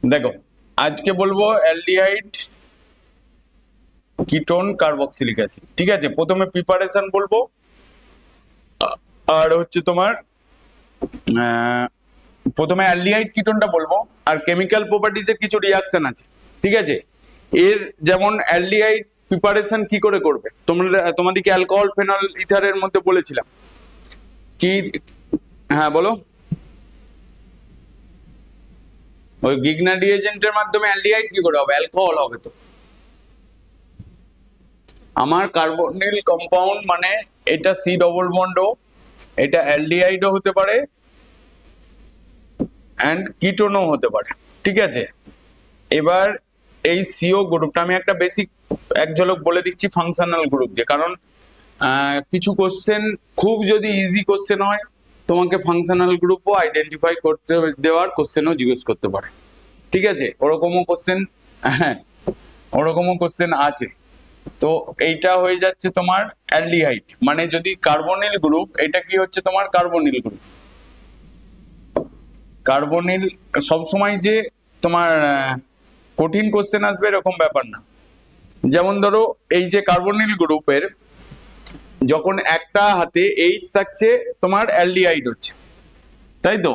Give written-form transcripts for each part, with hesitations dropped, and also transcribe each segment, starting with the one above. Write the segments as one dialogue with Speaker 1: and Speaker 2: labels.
Speaker 1: দেখো, আজকে বলবো অ্যালডিহাইড কিটোন কার্বক্সিলিক অ্যাসিড। ঠিক আছে, প্রথমে প্রিপারেশন বলবো, আর হচ্ছে তোমার প্রথমে অ্যালডিহাইড কিটোনটা বলবো, আর কেমিক্যাল প্রপার্টিজের কিছু রিয়াকশন আছে। ঠিক আছে, এর যেমন অ্যালডিহাইড প্রিপারেশন কি করে করবে, তোমাদেরকে অ্যালকোহল ফেনল ইথারের মধ্যে বলেছিলাম কি। হ্যাঁ বলো। ওই গিগনার রিএজেন্টের মাধ্যমে অ্যালডিহাইড কি করে হবে, অ্যালকোহল হবে। তো আমার কার্বনিল কম্পাউন্ড মানে এটা সি ডবল বন্ড, এটা অ্যালডিহাইডও হতে পারে অ্যান্ড কিটোনও হতে পারে। ঠিক আছে, এবার এই সিও গ্রুপটা আমি একটা বেসিক এক ঝলক বলে দিচ্ছি ফাংশনাল গ্রুপ দিয়ে, কারণ কিছু কোশ্চেন খুব যদি ইজি কোশ্চেন হয় তোমাকে ফাংশনাল গ্রুপও আইডেন্টিফাই করতে দেওয়ার কোশ্চেনও জিজ্ঞেস করতে পারে। ঠিক আছে, ওরকমও কোশ্চেন, হ্যাঁ ওরকমও কোশ্চেন আছে। তো এইটা হয়ে যাচ্ছে তোমার অ্যালডিহাইড, মানে যদি কার্বনিল গ্রুপ, এটা কি হচ্ছে তোমার কার্বনিল গ্রুপ। কার্বনিল সবসময় যে তোমার কঠিন কোশ্চেন আসবে এরকম ব্যাপার না। যেমন ধরো এই যে কার্বনিল গ্রুপের যখন একটা হাতে এইচ থাকছে তোমার অ্যালডিহাইড হচ্ছে, তাই তো।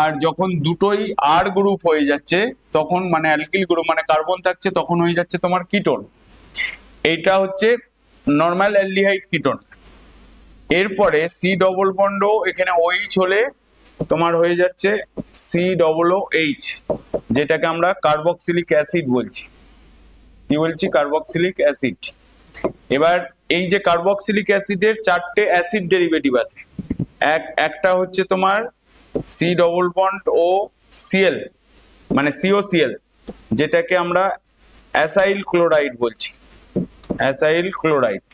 Speaker 1: আর যখন দুটোই আর গ্রুপ হয়ে যাচ্ছে তখন মানে অ্যালকিল গ্রুপ মানে কার্বন থাকছে তখন হয়ে যাচ্ছে তোমার কিটোন। এইটা হচ্ছে নর্মাল অ্যালডিহাইড কিটোন। এরপরে সি ডবল বন্ড এখানে ওইচ হলে তোমার হয়ে যাচ্ছে সি ডবল ও এইচ, যেটাকে আমরা কার্বক্সিলিক অ্যাসিড বলছি। কি বলছি, কার্বক্সিলিক অ্যাসিড। এবার এই যে কার্বক্সিলিক অ্যাসিডের চারটে অ্যাসিড ডেরিভেটিভ আছে। একটা হচ্ছে তোমার C double bond O CL মানে সিওসিএল, যেটাকে আমরা অ্যাসাইল ক্লোরাইড বলছি। Acyl chloride,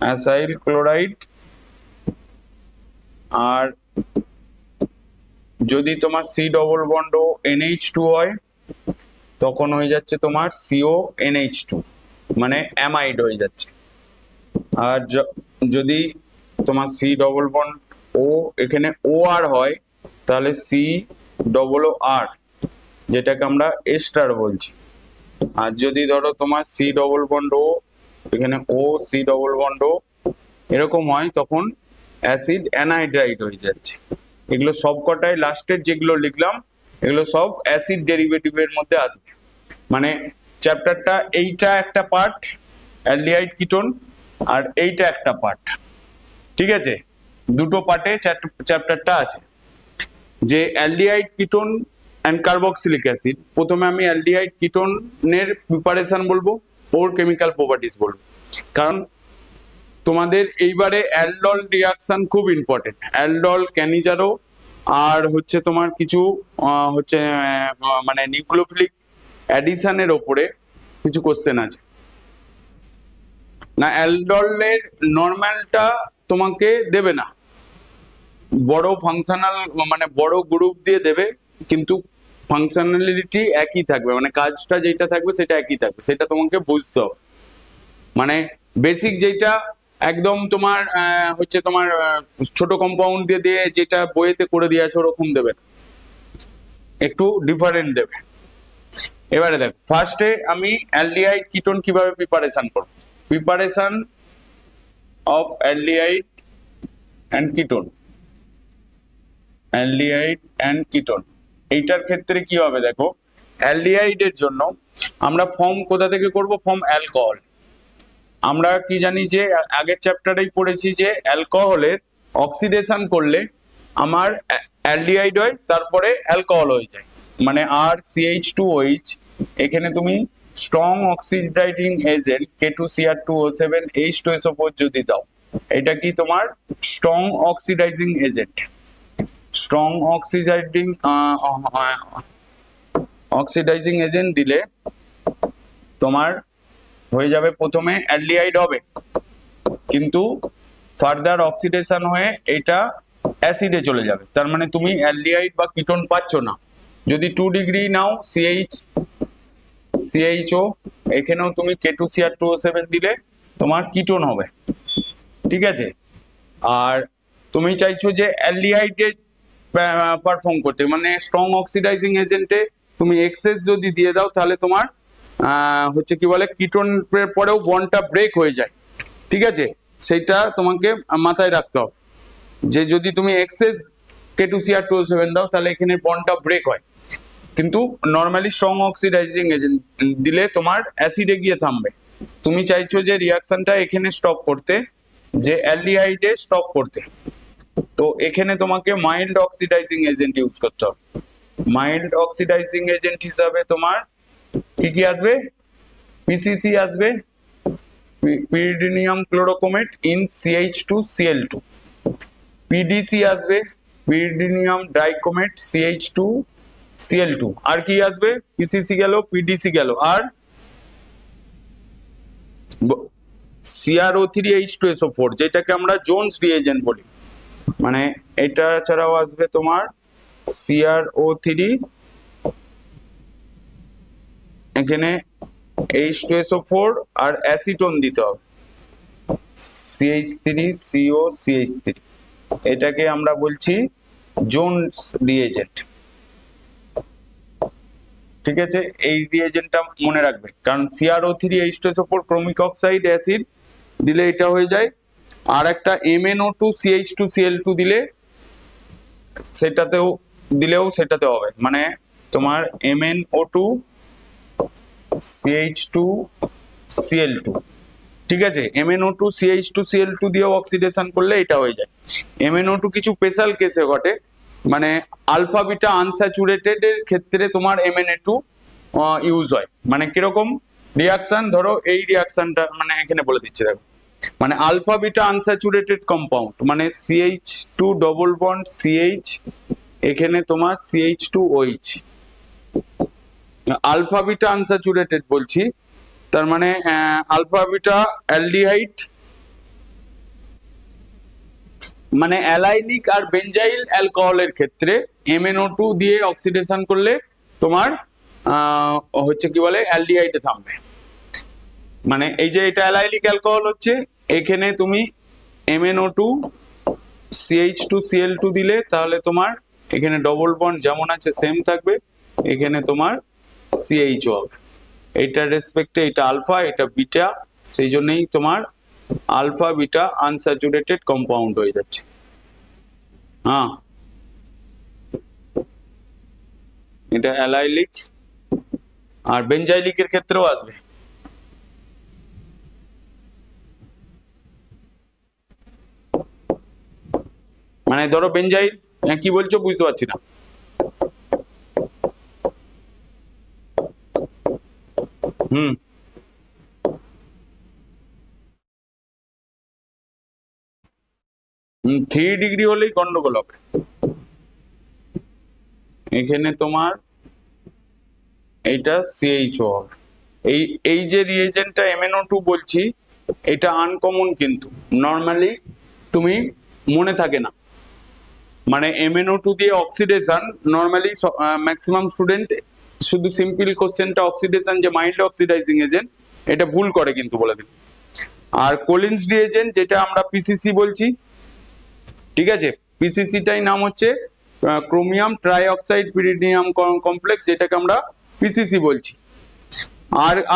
Speaker 1: acyl chloride. আর যদি তোমার সি ডবল বন্ড ও NH2 হয় তখন হয়ে যাচ্ছে তোমার সিও NH2 মানে অ্যামাইড হয়ে যাচ্ছে। আর যদি তোমার সি ডবল বন্ড ও এখানে ও আর হয় তাহলে সি ডবল ও আর, যেটাকে আমরা এস্টার বলছি। আর যদি ধরো তোমার সি ডবল বন্ড ও এখানে ও সি ডবল বন্ড ও এরকম হয় তখন অ্যাসিড অ্যানহাইড্রাইড হয়ে যাচ্ছে। এগুলো সব কটাই লাস্টের যেগুলো লিখলাম এগুলো সব অ্যাসিড ডেরিভেটিভের মধ্যে আসবে। মানে চ্যাপ্টারটা এইটা একটা পার্ট অ্যালডিহাইড কিটোন, আর এইটা একটা পার্ট। ঠিক আছে, দুটো পার্টে চ্যাপ্টারটা আছে। যে aldehyde ketone and carboxylic acid, প্রথমে আমি অ্যালডিহাইড কিটোনের প্রিপারেশন বলবো, ওর কেমিক্যাল প্রপার্টিস বলবো, কারণ তোমাদের এইবারে অ্যালডল রিয়াকশন খুব ইম্পর্টেন্ট। অ্যালডল, ক্যানিজারো আর হচ্ছে তোমার কিছু হচ্ছে মানে নিউক্লিওফিলিক অ্যাডিশনের ওপরে কিছু কোশ্চেন আছে। না অ্যালডলের নর্মালটা তোমাকে দেবে না, বড় ফাংশনাল মানে বড় গ্রুপ দিয়ে দেবে, কিন্তু ফাংশনালিটি একই থাকবে, মানে কাজটা যেটা থাকবে সেটা একই থাকবে, সেটা তোমাকে বুঝতে হবে। মানে বেসিক যেটা একদম তোমার হচ্ছে তোমার ছোট কম্পাউন্ড দিয়ে দিয়ে যেটা বইয়েতে করে দিয়ে আছে ওরকম দেবে না, একটু ডিফারেন্ট দেবে। এবারে দেখ, ফার্স্টে আমি অ্যালডিহাইড কিটোন কিভাবে প্রিপারেশন করব। Preparation of aldehyde and ketone, aldehyde and ketone. এইটার ক্ষেত্রে কি হবে দেখো, অ্যালডিহাইডের জন্য আমরা ফর্ম কোথা থেকে করব, ফর্ম অ্যালকোহল। আমরা কি জানি যে আগের চ্যাপ্টারেই পড়েছি যে অ্যালকোহলের অক্সিডেশন করলে আমার অ্যালডিহাইড হয় তারপরে অ্যালকোহল হয়ে যায়, মানে RCH2OH। এখানে তুমি strong oxidising agent K2Cr2O7 H2SO4 যদি দাও, এটা কি তোমার strong oxidising agent. Strong oxidising agent দিলে তোমার হয়ে যাবে, প্রথমে অ্যালডিহাইড হবে কিন্তু ফার্দার অক্সিডেশন হয়ে এটা অ্যাসিডে চলে যাবে, তার মানে তুমি অ্যালডিহাইড বা কিটোন পাচ্ছ না। যদি 2 ডিগ্রি নাও CHO, এখানেও তুমি K2Cr2O7 দিলে তোমার কিটোন হবে। ঠিক আছে, আর তুমি চাইছো যে অ্যালডিহাইডে পারফর্ম করতে, মানে স্ট্রং অক্সিডাইজিং এজেন্টে তুমি এক্সেস যদি দিয়ে দাও তাহলে তোমার হচ্ছে কি বলে কিটোনের পরেও বন্ডটা ব্রেক হয়ে যায়, ঠিক আছে, সেটা তোমাকে মাথায় রাখতে হবে যে যদি তুমি এক্সেস K2CR2O7 দাও তাহলে এখানে বন্ডটা ব্রেক হয়, কিন্তু নর্মালি স্ট্রং অক্সিডাইজিং এজেন্ট দিলে তোমার অ্যাসিডে গিয়ে থামবে। তুমি চাইছো যে রিয়াকশনটা এখানে স্টপ করতে, যে অ্যালডিহাইডে স্টপ করতে, তো এখানে তোমাকে মাইল্ড অক্সিডাইজিং এজেন্ট ইউজ করতে হবে। মাইল্ড অক্সিডাইজিং এজেন্ট হিসাবে তোমার কি কি আসবে, পিসিসি আসবে, পিরিডিনিয়াম ক্লোরোক্রোমেট ইন CH2Cl2, পিডিসি আসবে, পিরিডিনিয়াম ডাইক্রোমেট CH2Cl2, আর কি আসবে, পিসিসি গেল, পিডিসি গেল, আর CrO3H2SO4 যেটাকে আমরা জোনস রিএজেন্ট বলি, মানে এটা ছাড়াও আসবে তোমার CrO3, এখানে H2SO4 আর অ্যাসিটোন দিতে হবে CH3COCH3, এটাকে আমরা বলছি জোনস রিএজেন্ট, ঠিক আছে। এই রিএজেন্টটা মনে রাখবে, কারণ CrO3H2SO4 ক্রোমিক অক্সাইড অ্যাসিড দিলে এটা হয়ে যায়, আর একটা MnO2CH2Cl2 দিলে সেটাতে হবে, মানে তোমার MnO2CH2Cl2, ঠিক আছে, MnO2CH2Cl2 দিয়েও অক্সিডেশন করলে এটা হয়ে যায়। MnO2 কিছু স্পেশাল কেসে ঘটে, মানে আলফা বিটা আনস্যাচুরেটেড এর ক্ষেত্রে তোমার MnO2 ইউজ হয়, মানে কিরকম রিয়াকশন, ধরো এই রিয়াকশনটা মানে এখানে বলে দিচ্ছি দেখো, মানে আলফা বিটা আনস্যাচুরেটেড কম্পাউন্ড, মানে CH2 ডবল বন্ড CH, এখানে তোমার CH2OH, আলফা বিটা আনস্যাচুরেটেড বলছি, তার মানে আলফা বিটা অ্যালডিহাইড, মানে অ্যালাইলিক আর বেনজাইল অ্যালকোহলের ক্ষেত্রে MnO2 দিয়ে অক্সিডেশন করলে তোমার হচ্ছে কি বলে অ্যালডিহাইডে থামবে, মানে এই যে এটা অ্যালাইলিক অ্যালকোহল হচ্ছে, এখানে তুমি MnO2 CH2Cl2 দিলে তাহলে তোমার এখানে ডবল বন্ড যেমন আছে সেম থাকবে, এখানে তোমার CHO হবে, এইটার রেসপেক্টে এটা আলফা এটা বিটা, সেই জন্যই তোমার আলফা বিটা আনস্যাচুরেটেড কম্পাউন্ড হয়ে যাচ্ছে। হ্যাঁ, এটা অ্যালাইলিক আর বেনজাইলিকের ক্ষেত্রেও আসবে। মানে ধরো বেনজাইল, কি বলছো বুঝতে পারছি না, হুম 3 ডিগ্রি হলেই গন্ডগোল হবে, এখানে তোমার এইটা CHO হবে। এই যে রিএজেন্টটা MnO2 বলছি, এটা আনকমন, কিন্তু নর্মালি তুমি মনে থাকে না, মানে MnO2 দিয়ে অক্সিডেশন নর্মালি ম্যাক্সিমাম স্টুডেন্ট শুধু সিম্পল কোশ্চেনটা অক্সিডেশন যে মাইল্ড অক্সিডাইজিং এজেন্ট এটা ভুল করে কিন্তু বলে দিন। আর কোলিন্স রিএজেন্ট যেটা আমরা পিসিসি বলছি, ঠিক আছে, পিসিসিটাই নাম হচ্ছে ক্রোমিয়াম ট্রাইঅক্সাইড পিরিডিয়াম কমপ্লেক্স, যেটাকে আমরা পিসিসি বলছি।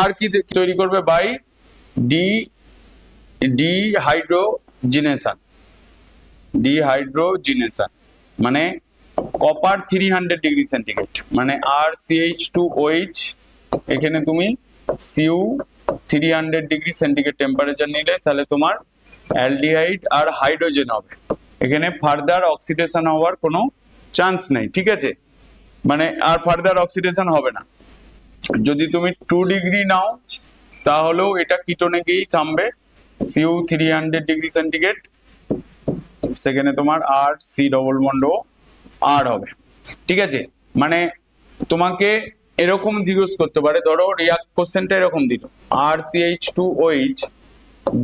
Speaker 1: আর কি তৈরি করবে, বাই ডিহাইড্রোজিনেশন, মানে কপার 300 ডিগ্রি সেন্টিগ্রেড, মানে RCH2OH, এখানে তুমি Cu 300 ডিগ্রি সেন্টিগ্রেড টেম্পারেচার নিলে তাহলে তোমার অ্যালডিহাইড আর হাইড্রোজেন হবে, এখানে ফার্দার অক্সিডেশন হওয়ার কোনো চান্স নেই, ঠিক আছে, মানে আর ফার্দার অক্সিডেশন হবে না। যদি তুমি 2 ডিগ্রি নাও তাহলেও এটা কিটোনে গিয়েই থামবে, Cu 300 ডিগ্রি সেন্টিগ্রেড, সেখানে তোমার আর সি ডবল বন্ড ও আর হবে, ঠিক আছে। মানে তোমাকে এরকম জিজ্ঞেস করতে পারে, ধরো রিয়াক্ট কোশ্চেনটা এরকম দিল, RCH2OH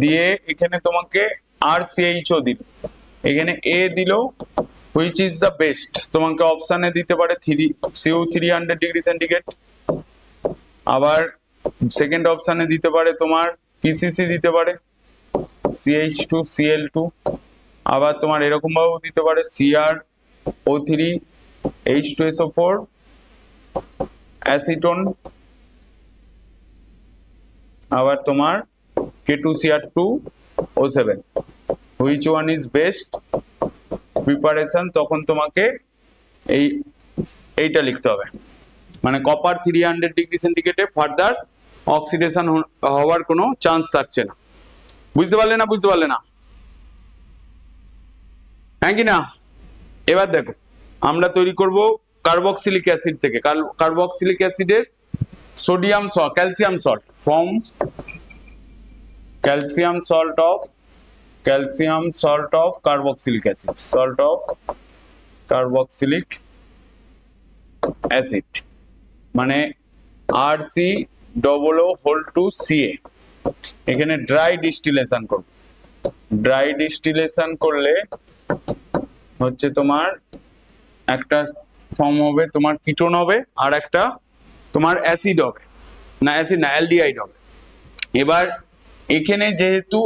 Speaker 1: দিয়ে এখানে তোমাকে RCHO দিল, এখানে A দিল, হুইচ ইজ দ্য বেস্ট, তোমাকে অপশনে দিতে পারে Cu 300 ডিগ্রি সেন্টিগ্রেড, আবার সেকেন্ড অপশনে দিতে পারে তোমার পিসিসি দিতে পারে CH2Cl2, আবার তোমার এরকম ভাবেও দিতে পারে O3 H2SO4 অ্যাসিটোন, আবার তোমার K2Cr2O7, which one is best preparation, তখন তোমাকে এইটা লিখতে হবে, মানে কপার 300 ডিগ্রি সেন্টিগ্রেডে ফার্দার অক্সিডেশন হওয়ার কোনো চান্স থাকছে না। বুঝতে পারলে না? বুঝতে পারলে না? হ্যাঁ কি না? এবার দেখো আমরা তৈরি করব কার্বক্সিলিক অ্যাসিড থেকে। কার্বক্সিলিক অ্যাসিডের sodium salt, calcium salt from calcium salt of carboxylic acid, salt of carboxylic acid মানে RCOO2CA। এখানে ড্রাই ডিস্টিলেশন করব। ড্রাই ডিস্টিলেশন করলে হচ্ছে তোমার একটা ফর্ম হবে, তোমার কিটোন হবে, আর একটা তোমার অ্যাসিড হবে, না অ্যাসিড না অ্যালডিহাইড হবে। এবার এখানে যেহেতু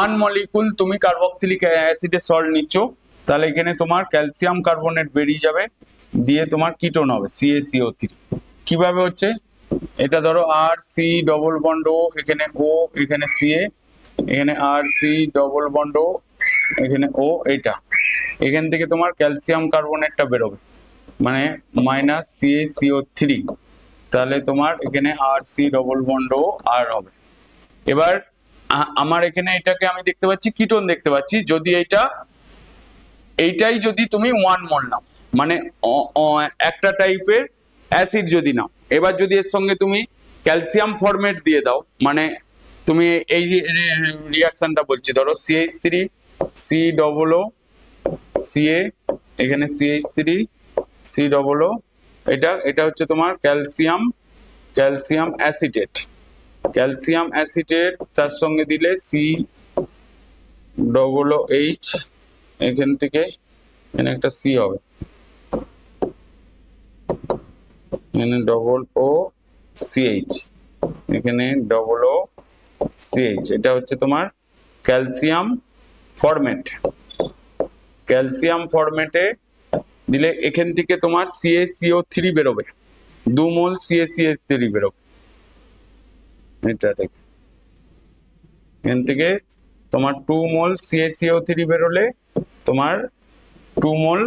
Speaker 1: 1 মলিকুল তুমি কার্বক্সিলিক অ্যাসিডের সল্ট নিচ্ছ, তাহলে এখানে তোমার ক্যালসিয়াম কার্বনেট বেরিয়ে যাবে, দিয়ে তোমার কিটোন হবে CaCO3। কিভাবে হচ্ছে এটা? ধরো RC ডবল বন্ড O, এখানে O, এখানে Ca, এখানে RC ডবল বন্ড O, এখানে O, এটা এখান থেকে তোমার ক্যালসিয়াম কার্বনেটটা বেরোবে, মানে -CaCO3, তাহলে তোমার এখানে RC ডবল বন্ড O আর হবে। এবার আমার এখানে এটাকে আমি দেখতে পাচ্ছি কিটোন দেখতে পাচ্ছি, যদি এইটাই যদি তুমি 1 মোল নাও, মানে একটা টাইপের অ্যাসিড যদি নাও, এবার যদি এর সঙ্গে তুমি ক্যালসিয়াম ফরমেট দিয়ে দাও, মানে তুমি এই রিঅ্যাকশনটা বলছি, ধরো CH3 COO Ca, এখানে CH3 COO, এটা হচ্ছে তোমার ক্যালসিয়াম অ্যাসিটেট, তার সঙ্গে দিলে COOH, এখান থেকে এখানে একটা C হবে, এখানে OOCH, এখানে OOCH, এটা হচ্ছে তোমার ক্যালসিয়াম ফরম্যাটে দিলে এখান থেকে তোমার CaCO3 বেরোবে, 2 মোল CaCO3 বেরোবে, এটা থেকে এখান থেকে তোমার 2 মোল CaCO3 বেরোলে তোমার 2 মোল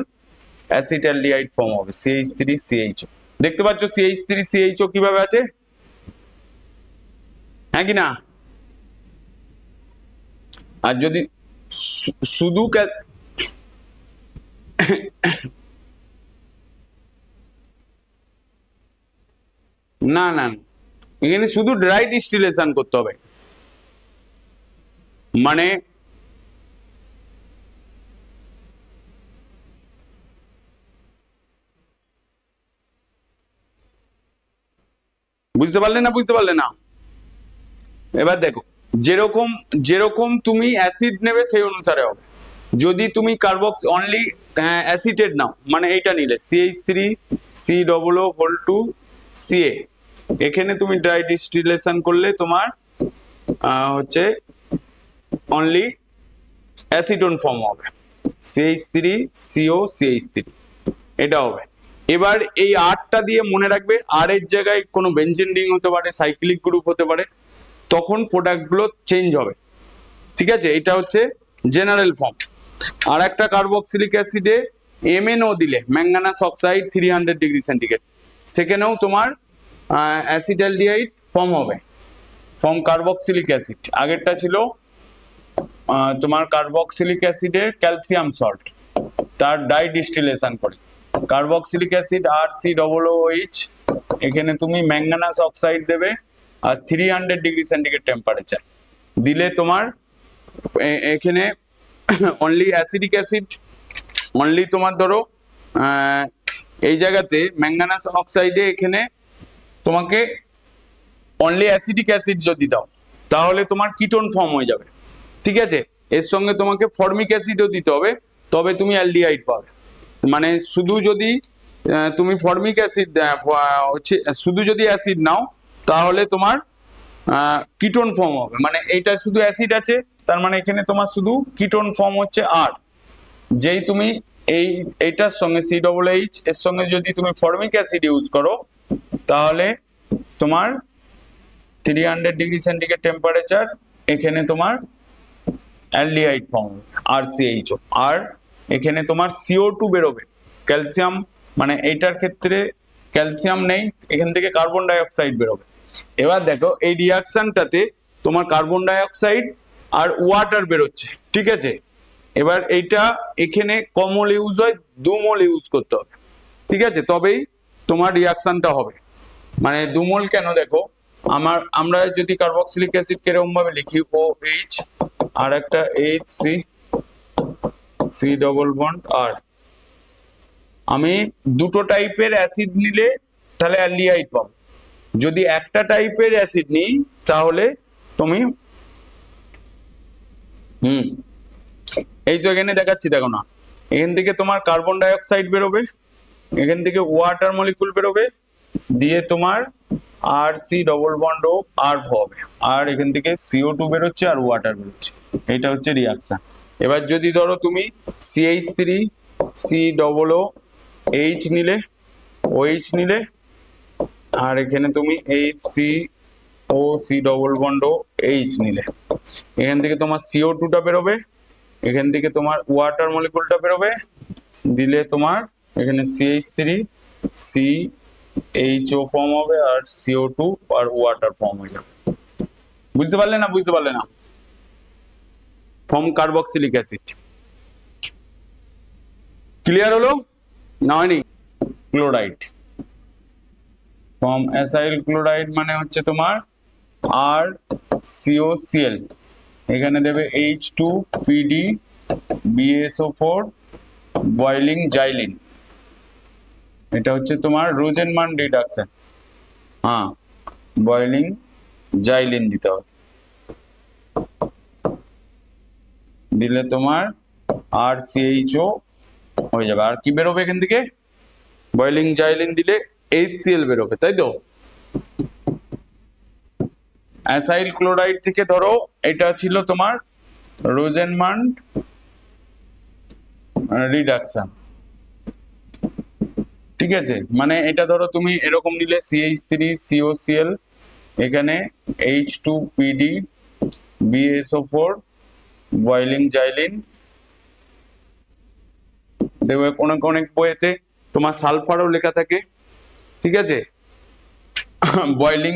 Speaker 1: অ্যাসিটালডিহাইড ফর্ম হবে CH3CHO। দেখতে পাচ্ছ CH3CHO কিভাবে আছে, হ্যাঁ কি না? আর যদি শুধু না না এখানে শুধু ড্রাই ডিস্টিলেশন করতে হবে, মানে বুঝতে পারলে না? বুঝতে পারলে না? এবার দেখো যেরকম তুমি অ্যাসিড নেবে সেই অনুসারে হবে। যদি তুমি কার্বক্স অনলি অ্যাসিটেড নাও, মানে এইটা নিলে CH3 COO2CA, এখানে তুমি ড্রাই ডিস্টিলেশন করলে তোমার হচ্ছে অনলি অ্যাসিটোন ফর্ম হবে, CH3COCH3, এটা হবে। এবার এই আরটা দিয়ে মনে রাখবে, আর এর জায়গায় কোনো বেনজিন রিং হতে পারে, সাইক্লিক গ্রুপ হতে পারে, তখন প্রোডাক্টগুলো চেঞ্জ হবে, ঠিক আছে? এটা হচ্ছে জেনারেল ফর্ম। আর একটা কার্বক্সিলিক অ্যাসিডে MnO দিলে, ম্যাঙ্গানাস অক্সাইড 300 ডিগ্রি সেন্টিগ্রেড, সেখানেও তোমার অ্যাসিটালডিহাইড ফর্ম হবে, ফর্ম কার্বক্সিলিক অ্যাসিড। আগেরটা ছিল তোমার কার্বক্সিলিক অ্যাসিডের ক্যালসিয়াম সল্ট, তার ডাই ডিস্টিলেশন করে কার্বক্সিলিক অ্যাসিড RCOOH, এখানে তুমি ম্যাঙ্গানাস অক্সাইড দেবে আর 300 ডিগ্রি সেন্টিগ্রেড টেম্পারেচার দিলে তোমার এখানে অনলি অ্যাসিডিক অ্যাসিড, অনলি তোমার ধরো এই জায়গাতে ম্যাঙ্গানাস অক্সাইডে এখানে তোমাকে অনলি অ্যাসিডিক অ্যাসিড যদি দাও, তাহলে তোমার কিটোন ফর্ম হয়ে যাবে, ঠিক আছে? এর সঙ্গে তোমাকে ফর্মিক অ্যাসিডও দিতে হবে, তবে তুমি অ্যালডিহাইড পাবে। মানে শুধু যদি তুমি ফর্মিক অ্যাসিড হচ্ছে শুধু যদি অ্যাসিড নাও, তাহলে তোমার কিটোন ফর্ম হবে, মানে এইটা শুধু অ্যাসিড আছে, তার মানে এখানে তোমার শুধু কিটোন ফর্ম হচ্ছে। আর যেই তুমি এইটার সঙ্গে COOH এর সঙ্গে যদি তুমি ফর্মিক অ্যাসিড ইউজ করো তাহলে তোমার 300 ডিগ্রি সেন্টিগ্রেড টেম্পারেচার, এখানে তোমার অ্যালডিহাইড ফর্ম RCHO, আর এখানে তোমার CO2 বেরোবে। ক্যালসিয়াম মানে এইটার ক্ষেত্রে ক্যালসিয়াম নেই, এখান থেকে কার্বন ডাই অক্সাইড বেরোবে। এবার দেখো এই রিয়াকশনটাতে তোমার কার্বন ডাই অক্সাইড আর ওয়াটার বেরোচ্ছে, ঠিক আছে। এবার এইটা এখানে কম মোল ইউজ হয়, 2 মোল ইউজ করতে হবে, ঠিক আছে, তবেই তোমার রিয়াকশনটা হবে। মানে 2 মোল কেন, দেখো আমরা যদি কার্বক্সিলিক অ্যাসিড কিরকম ভাবে লিখি, OH আর একটা HC, C ডবল বন্ড আর, আমি দুটো টাইপের অ্যাসিড নিলে তাহলে অ্যালডিহাইড পাবো। যদি একটা টাইপের অ্যাসিড নিই তাহলে তুমি এই তো এখানে দেখাচ্ছি, দেখো না, এখান থেকে তোমার কার্বন ডাই অক্সাইড বেরোবে, এখান থেকে ওয়াটার মলিকুল বেরোবে, দিয়ে তোমার RC ডবল বন্ড ও আর হবে, আর এখান থেকে CO2 বেরোচ্ছে আর ওয়াটার বেরোচ্ছে। এটা হচ্ছে রিয়াকশন। এবার যদি ধরো তুমি CH3 C double O H নিলে, OH নিলে, আর এখানে তুমি HCO C double bond O H নিলে, এখান থেকে তোমার CO2 টা বেরোবে, এখান থেকে তোমার ওয়াটার মলিকুলটা বেরোবে, দিলে তোমার এখানে CH3 CHO ফর্ম হবে আর CO2 আর ওয়াটার ফর্ম হয়ে যাবে। বুঝতে পারলে না? বুঝতে পারলে না? Form carboxylic acid. ক্লিয়ার হলো না? হয়নি? ক্লোরাইড ফর্ম অ্যাসাইল ক্লোরাইড মানে হচ্ছে তোমার RCOCl, এখানে দেবে H2PD BSO4 বয়লিং জাইলিন, এটা হচ্ছে তোমার রোজেনমান রিডাকশন। হ্যাঁ, বয়লিং জাইলিন দিতে হবে, দিলে তোমার RCHO হয়ে যাবে। আর কি বেরোবে এখান থেকে? বয়লিং জাইলিন দিলে HCl বেরোবে, তাই তো। অ্যাসাইল ক্লোরাইড থেকে ধরো এটা ছিল তোমার রোজেনমান রিডাকশন, ঠিক আছে। মানে এটা ধরো তুমি এরকম নিলে CH3COCl, এখানে H2PD BSO4 বয়লিং জাইলিন, দেখবে অনেক অনেক বইয়েতে তোমার সালফারও লেখা থাকে, ঠিক আছে। বয়লিং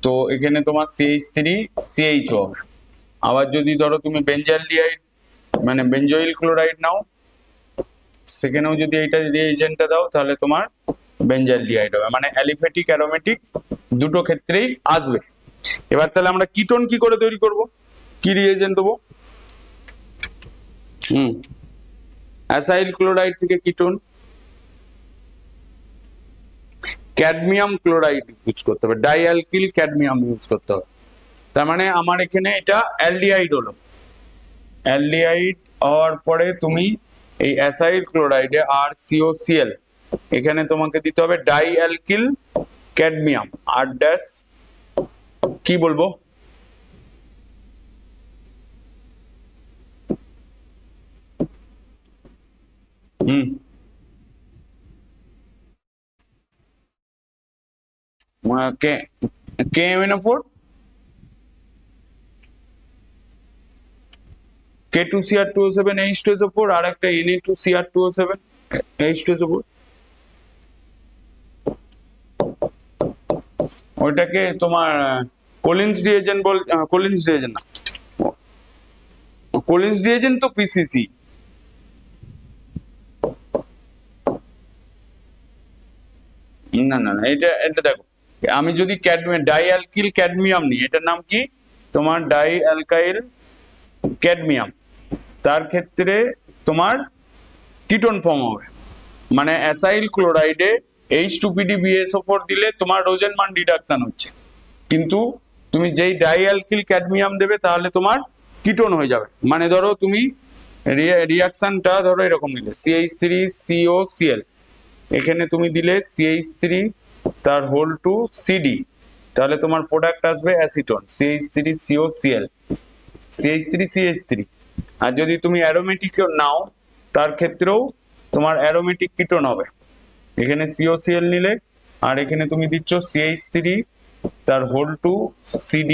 Speaker 1: তো এখানে তোমার CH3CHO হবে। আবার যদি ধরো তুমি বেঞ্জালডিহাইড মানে বেঞ্জয়েল ক্লোরাইড নাও, সেখানেও যদি এইটা রিএজেন্টটা দাও তাহলে তোমার বেঞ্জালডিহাইড হবে, মানে অ্যালিফ্যাটিক অ্যারোমেটিক দুটো ক্ষেত্রেই আসবে। এবার তাহলে আমরা কিটোন কি করে তৈরি করব? কি রিএজেন্ট দেবো? অ্যাসাইল ক্লোরাইড থেকে কিটোন ক্যাডমিয়াম ক্লোরাইড ইউজ করতে হবে, ডাইঅ্যালকিল ক্যাডমিয়াম ইউজ করতে হবে। তার মানে আমার এখানে এটা অ্যালডিহাইড হলো। অ্যালডিহাইড হওয়ার পরে তুমি এই অ্যাসাইল ক্লোরাইডে RCOCl, এখানে তোমাকে দিতে হবে ডাইঅ্যালকিল ক্যাডমিয়াম আর ড্যাশ, কি বলবো, KMNO4 K2Cr2O7 H2SO4 আর একটা Na2Cr2O7 H2SO4, ওইটাকে তোমার কোলিন্স রিএজেন্ট বল, কোলিন্স রিএজেন্ট না, কোলিন্স রিএজেন্ট তো PCC। না না না, এটা দেখো, আমি যদি ডাইঅ্যালকিল ক্যাডমিয়াম নিই, এটার নাম কি তোমার ডাইঅ্যালকাইল ক্যাডমিয়াম, তার ক্ষেত্রে তোমার কিটোন ফর্ম হবে। মানে অ্যাসাইল ক্লোরাইডে H2PD BSO4 দিলে তোমার রোজেনমান রিডাকশন হচ্ছে, কিন্তু তুমি যেই ডাইঅ্যালকিল ক্যাডমিয়াম দেবে তাহলে তোমার কিটোন হয়ে যাবে। মানে ধরো তুমি রিয়াকশনটা ধরো এরকম নিলে CH3COCl, এখানে তুমি দিলে CH3 তার হোল টু CD, তাহলে তোমার প্রোডাক্ট আসবে অ্যাসিটোন CH3COCl, CH3 আর যদি তুমি অ্যারোমেটিক নাও তার ক্ষেত্রেও তোমার অ্যারোমেটিক কিটোন হবে। এখানে COCl নিলে আর এখানে তুমি দিচ্ছ CH3 তার হোল টু CD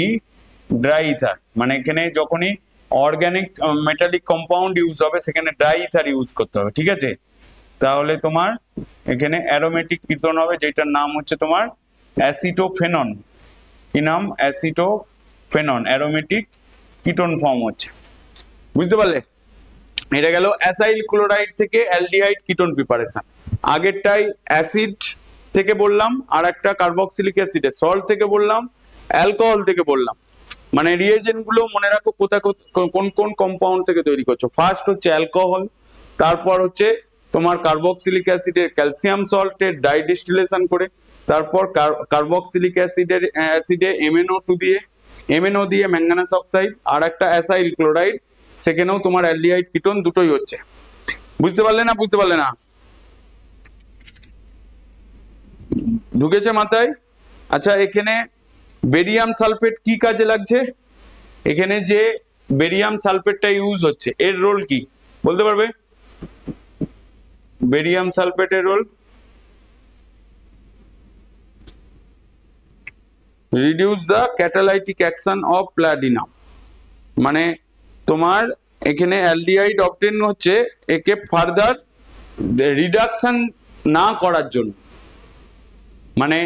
Speaker 1: ড্রাই ইথার, মানে এখানে যখনই অর্গানিক মেটালিক কম্পাউন্ড ইউজ হবে সেখানে ড্রাই ইথার ইউজ করতে হবে, ঠিক আছে? তাহলে তোমার এখানে অ্যারোমেটিক কিটোন হবে যেটার নাম হচ্ছে তোমার অ্যাসিটোফেনন। কি নাম? অ্যাসিটোফেনন, অ্যারোমেটিক কিটোন ফর্ম হচ্ছে। বুঝতে পারলে? এটা গেল অ্যাসাইল ক্লোরাইড থেকে অ্যালডিহাইড কিটোন প্রিপারেশন। আগেরটাই অ্যাসিড থেকে বললাম, আর একটা কার্বক্সিলিক অ্যাসিডের সল্ট থেকে বললাম, অ্যালকোহল থেকে বললাম। মানে রিয়েজেন্ট গুলো মনে রাখো কোথায় কোন কোন কম্পাউন্ড থেকে তৈরি করছো। ফার্স্ট হচ্ছে অ্যালকোহল, তারপর হচ্ছে তোমার কার্বক্সিলিক অ্যাসিডের ক্যালসিয়াম সল্টের ডাইডিস্টিলেশন করে, তারপর কার্বক্সিলিক অ্যাসিডে MnO দিয়ে ম্যাঙ্গানাস অক্সাইড, আর একটা অ্যাসাইল ক্লোরাইড, সেখানেও তোমার অ্যালডিহাইড কিটোন দুটোই হচ্ছে। বুঝতে পারলে না? বুঝতে পারলে না? ঢুকেছে মাথায়? আচ্ছা, এখানে বেরিয়াম সালফেট কি কাজে লাগছে? এখানে যে বেরিয়াম সালফেটটা ইউজ হচ্ছে এর রোল কি বলতে পারবে? বেরিয়াম সালফেটের role reduce the catalytic action of platinum. মানে তোমার এখানে অ্যালডিহাইড অবটেন হচ্ছে একে ফার্দার রিডাকশন না করার জন্য। মানে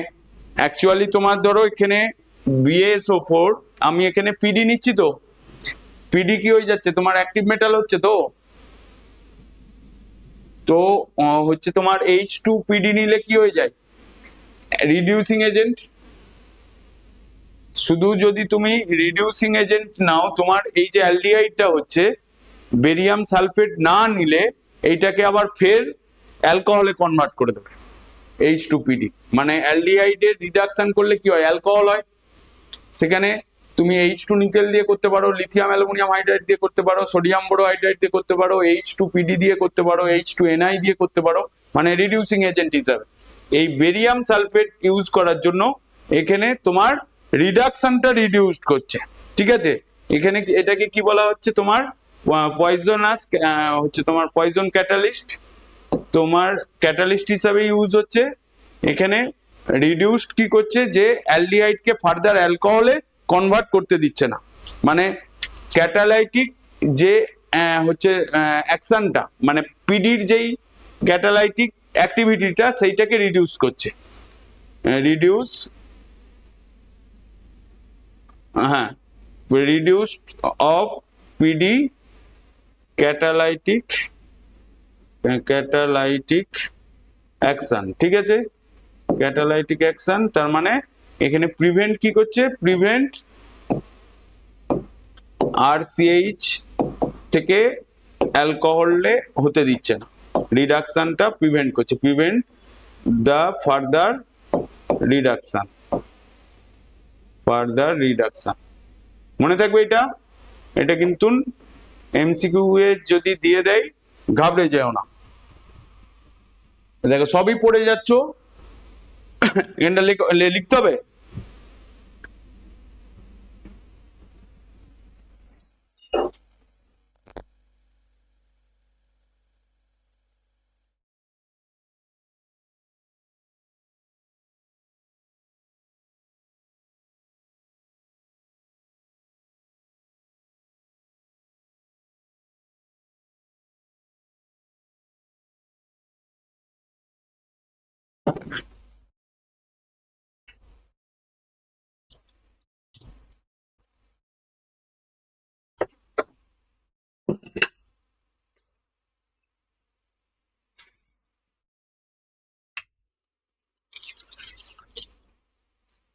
Speaker 1: অ্যাকচুয়ালি তোমার ধরো এখানে BaSO4, আমি এখানে PD নিচ্ছি, তো PD কি হয়ে যাচ্ছে তোমার অ্যাক্টিভ মেটাল হচ্ছে, তো হচ্ছে তোমার H2PD নিলে কি হয়ে যায়? Reducing agent. শুধু যদি তুমি রিডিউসিং এজেন্ট নাও, তোমার এই যে অ্যালডিহাইডটা হচ্ছে বেরিয়াম সালফেট না নিলে এইটাকে আবার ফের অ্যালকোহলে কনভার্ট করে দেবে H2PD। মানে অ্যালডিহাইডের রিডাকশন করলে কি হয়? অ্যালকোহল হয়। সেখানে তুমি H2 নিকেল দিয়ে করতে পারো, লিথিয়াম অ্যালুমিনিয়াম হাইড্রাইড দিয়ে করতে পারো, সোডিয়াম বোরোহাইড্রাইড দিয়ে করতে পারো, H2PD দিয়ে করতে পারো, H2Ni দিয়ে করতে পারো, মানে রিডিউসিং এজেন্ট হিসাবে। এই বেরিয়াম সালফেট ইউজ করার জন্য এখানে তোমার রিডাকশনটা রিডিউসড করছে, ঠিক আছে? এখানে এটাকে কি বলা হচ্ছে? তোমার পয়জনাস হচ্ছে তোমার পয়জন ক্যাটালিস্ট, তোমার ক্যাটালিস্ট হিসাবে ইউজ হচ্ছে। এখানে রিডিউসড কি করছে? যে অ্যালডিহাইডকে ফার্দার অ্যালকোহলে কনভার্ট করতে দিচ্ছে না। মানে ক্যাটালাইটিক যে হচ্ছে অ্যাকশনটা, মানে পিডির যেই ক্যাটালাইটিক অ্যাক্টিভিটিটা সেইটাকে রিডিউস করছে। রিডিউস, হ্যাঁ, reduced of PD catalytic action, ঠিক আছে? ক্যাটালাইটিক অ্যাকশন তার মানে এখানে প্রিভেন্ট কি করছে? প্রিভেন্ট RCH থেকে অ্যালকোহলে হতে দিচ্ছে না, রিডাকশনটা প্রিভেন্ট করছে। প্রিভেন্ট দ্য ফার্দার রিডাকশন, মনে থাকবে এটা। এটা কিন্তু MCQ এ যদি দিয়ে দেয় ঘাবড়ে যেও না। দেখো সবই পড়ে যাচ্ছ, এটা লিখতে হবে।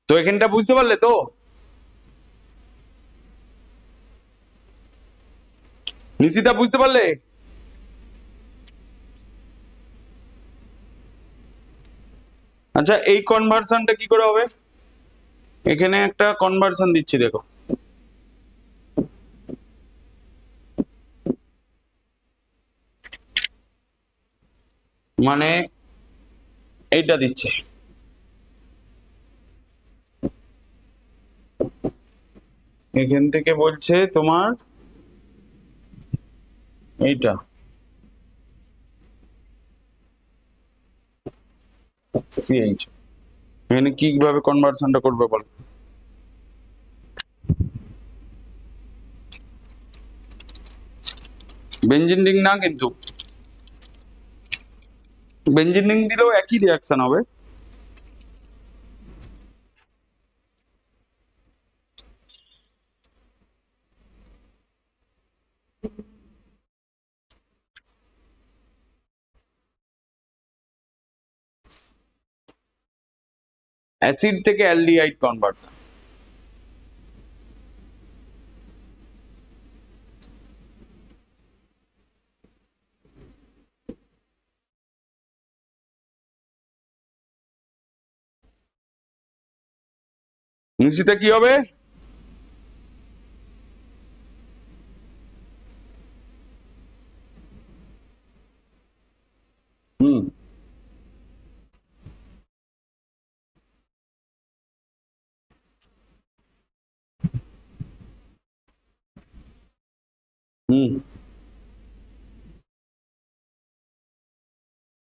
Speaker 1: তো এখানটা বুঝতে পারলে তো? নিশিতা বুঝতে পারলে? আচ্ছা, এই কনভার্সনটা কি করে হবে? এখানে একটা কনভার্সন দিচ্ছি, দেখো। মানে এইটা দিচ্ছে, এখান থেকে বলছে তোমার এইটা সিএইচ, এখানে কিভাবে কনভার্সনটা করবে বল? বেঞ্জিন রিং না, কিন্তু বেঞ্জিন রিং দিলেও একই রিয়াকশন হবে। অ্যাসিড থেকে অ্যালডিহাইড কনভার্সন। নিশ্চিত কি হবে? হুম হুম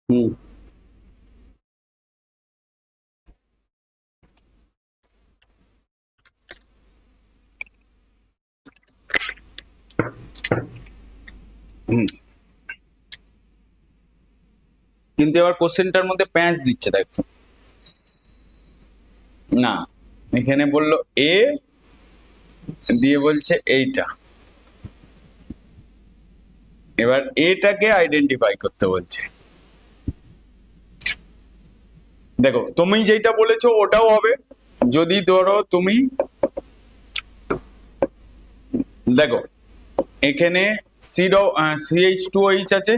Speaker 1: হুম হুম। কিন্তু এবার কোশ্চেনটার মধ্যে প্যাঁচ দিচ্ছে, দেখ না, এখানে বললো এ দিয়ে বলছে এইটা, এবার এটাকে আইডেন্টিফাই করতে বলছে। দেখো তুমি যেটা বলেছো ওটাও হবে, যদি ধরো তুমি দেখো এখানে CH2OH আছে,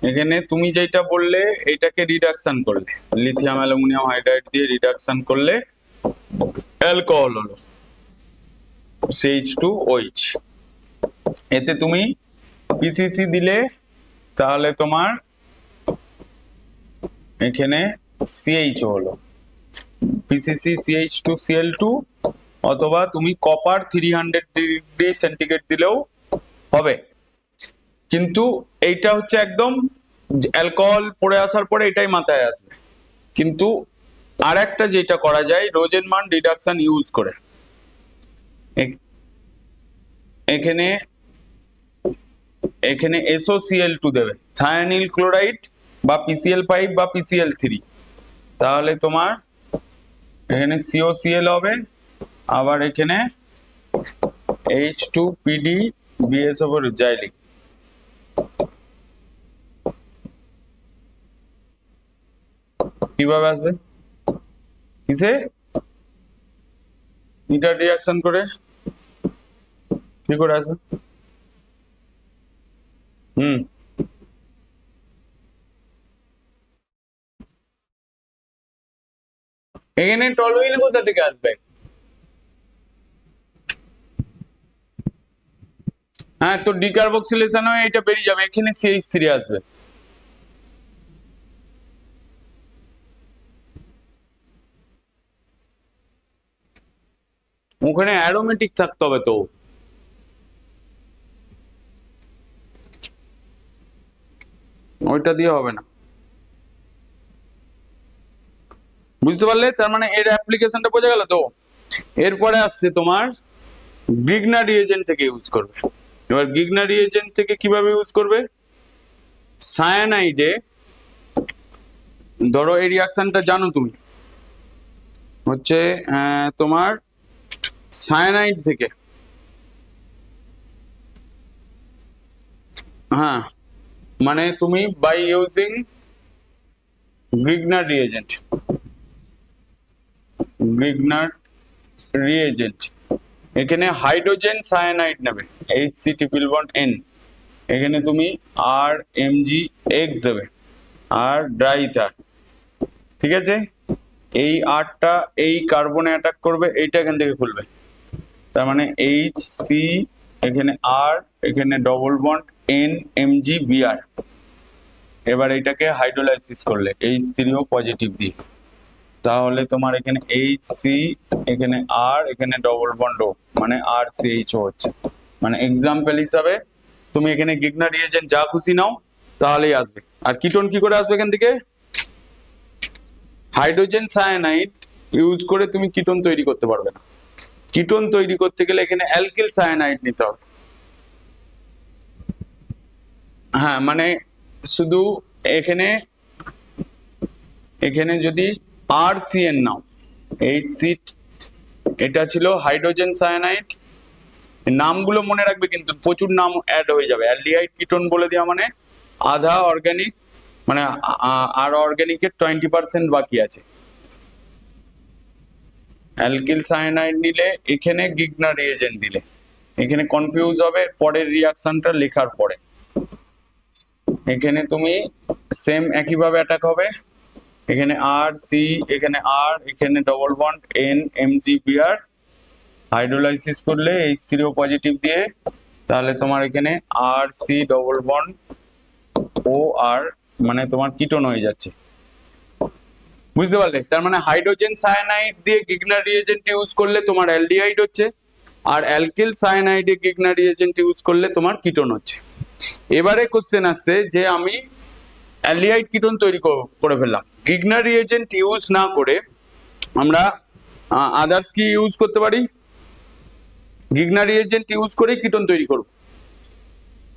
Speaker 1: এখানে তুমি যেটা বললে এটাকে রিডাকশন করলে, লিথিয়াম অ্যালুমিনিয়াম হাইড্রাইড দিয়ে রিডাকশন করলে অ্যালকোহল হলো CH2OH। এতে তুমি পিসিসি দিলে তাহলে তোমার এখানে CH হলো পিসিসি CH2Cl2, অথবা তুমি কপার 300 ডিগ্রি সেন্টিগ্রেড দিলেও হবে। কিন্তু এইটা হচ্ছে একদম অ্যালকোহল পড়ে আসার পরে এটাই মাথায় আসবে। কিন্তু আর একটা যেটা করা যায় রোজেনমান রিডাকশন ইউজ করে, এখানে এখানে SOCl2 দেবে, থায়ানিল ক্লোরাইড বা PCl5 বা PCl3, তাহলে তোমার এখানে COCl হবে, আবার এখানে H2PD BS over জাইলিক। কিভাবে আসবে? কিসে এটা রিঅ্যাকশন করে কি করে আসবে? হুম এখানে টলুইল কোথা থেকে আসবে? হ্যাঁ, তো ডিকার্বক্সিলেশন হয়ে এটা বেরিয়ে যাবে, এখানে CH3 আসবে। ওখানে অ্যারোমেটিক থাকতে হবে তো, ওইটা দিয়ে হবে না। বুঝতে পারলে? তার মানে এর অ্যাপ্লিকেশনটা বোঝা গেল তো। এরপরে আসছে তোমার গ্রিগনার রিএজেন্ট থেকে ইউজ করবে। এবার গ্রিগনার রিএজেন্ট থেকে কিভাবে ইউজ করবে? সায়ানাইডে ধরো এই রিয়াকশনটা জানো তুমি, হচ্ছে তোমার সায়ানাইড থেকে, হ্যাঁ, মানে তুমি by using Grignard reagent, Grignard reagent এখানে হাইড্রোজেন সায়ানাইড নেবে HC ট্রিপল বন্ড N, এখানে তুমি RMgX দেবে আর ড্রাই ইথার, ঠিক আছে? এই আরটা এই কার্বনে অ্যাটাক করবে, এইটা এখান থেকে খুলবে, তার মানে HC, এখানে R, এখানে ডবল বন্ড NMgBr। এবার এটাকে হাইড্রোলাইসিস করলে H3O পজিটিভ দিয়ে, তাহলে তোমার এখানে HC, এখানে R, এখানে ডবল বন্ড O, মানে RCHO হচ্ছে। মানে এক্সাম্পল হিসাবে তুমি এখানে গিগনার রিয়েজেন্ট যা খুশি নাও তাহলেই আসবে। আর কিটোন কি করে আসবে এখান থেকে? হাইড্রোজেন সায়ানাইড ইউজ করে তুমি কিটোন তৈরি করতে পারবে না। কিটোন তৈরি করতে গেলে এখানে অ্যালকিল সায়ানাইড নিতে হবে। হ্যাঁ, মানে শুধু এখানে এখানে যদি RCN নাও, HC, এটা ছিল হাইড্রোজেন সায়ানাইড। নামগুলো মনে রাখবে কিন্তু প্রচুর নাম অ্যাড হয়ে যাবে। অ্যালডিহাইড কিটোন বলে দেওয়া মানে আধা অর্গানিক, মানে আর অর্গানিকের 20% বাকি আছে। অ্যালকিল সায়ানাইড নিলে এখানে গিগনার রিয়েজেন্ট দিলে এখানে কনফিউজ হবে পরের রিয়াকশনটা লেখার পরে। এখানে তুমি সেম একইভাবে অ্যাটাক হবে, এখানে আর সি, এখানে আর, এখানে double bond N MgBr, hydrolysis করলে H3O পজিটিভ দিয়ে, তাহলে তোমার এখানে আর সি ডবল বন্ড ও আর, মানে তোমার কিটোন হয়ে যাচ্ছে। বুঝতে পারলে? তার মানে হাইড্রোজেন সায়ানাইড দিয়ে গিগনার রিয়েজেন্ট ইউজ করলে তোমার অ্যালডিহাইড হচ্ছে, আর অ্যালকিল সায়ানাইডে গিগনার রিয়েজেন্ট ইউজ করলে তোমার কিটোন হচ্ছে। এবারে কোশ্চেন আসছে যে আমি অ্যালডিহাইড কিটোন তৈরি করে ফেললাম, গিগনার রিয়েজেন্ট ইউজ না করে আমরা আদার্স কি ইউজ করতে পারি? গিগনার রিয়েজেন্ট ইউজ করে কিটোন তৈরি করব।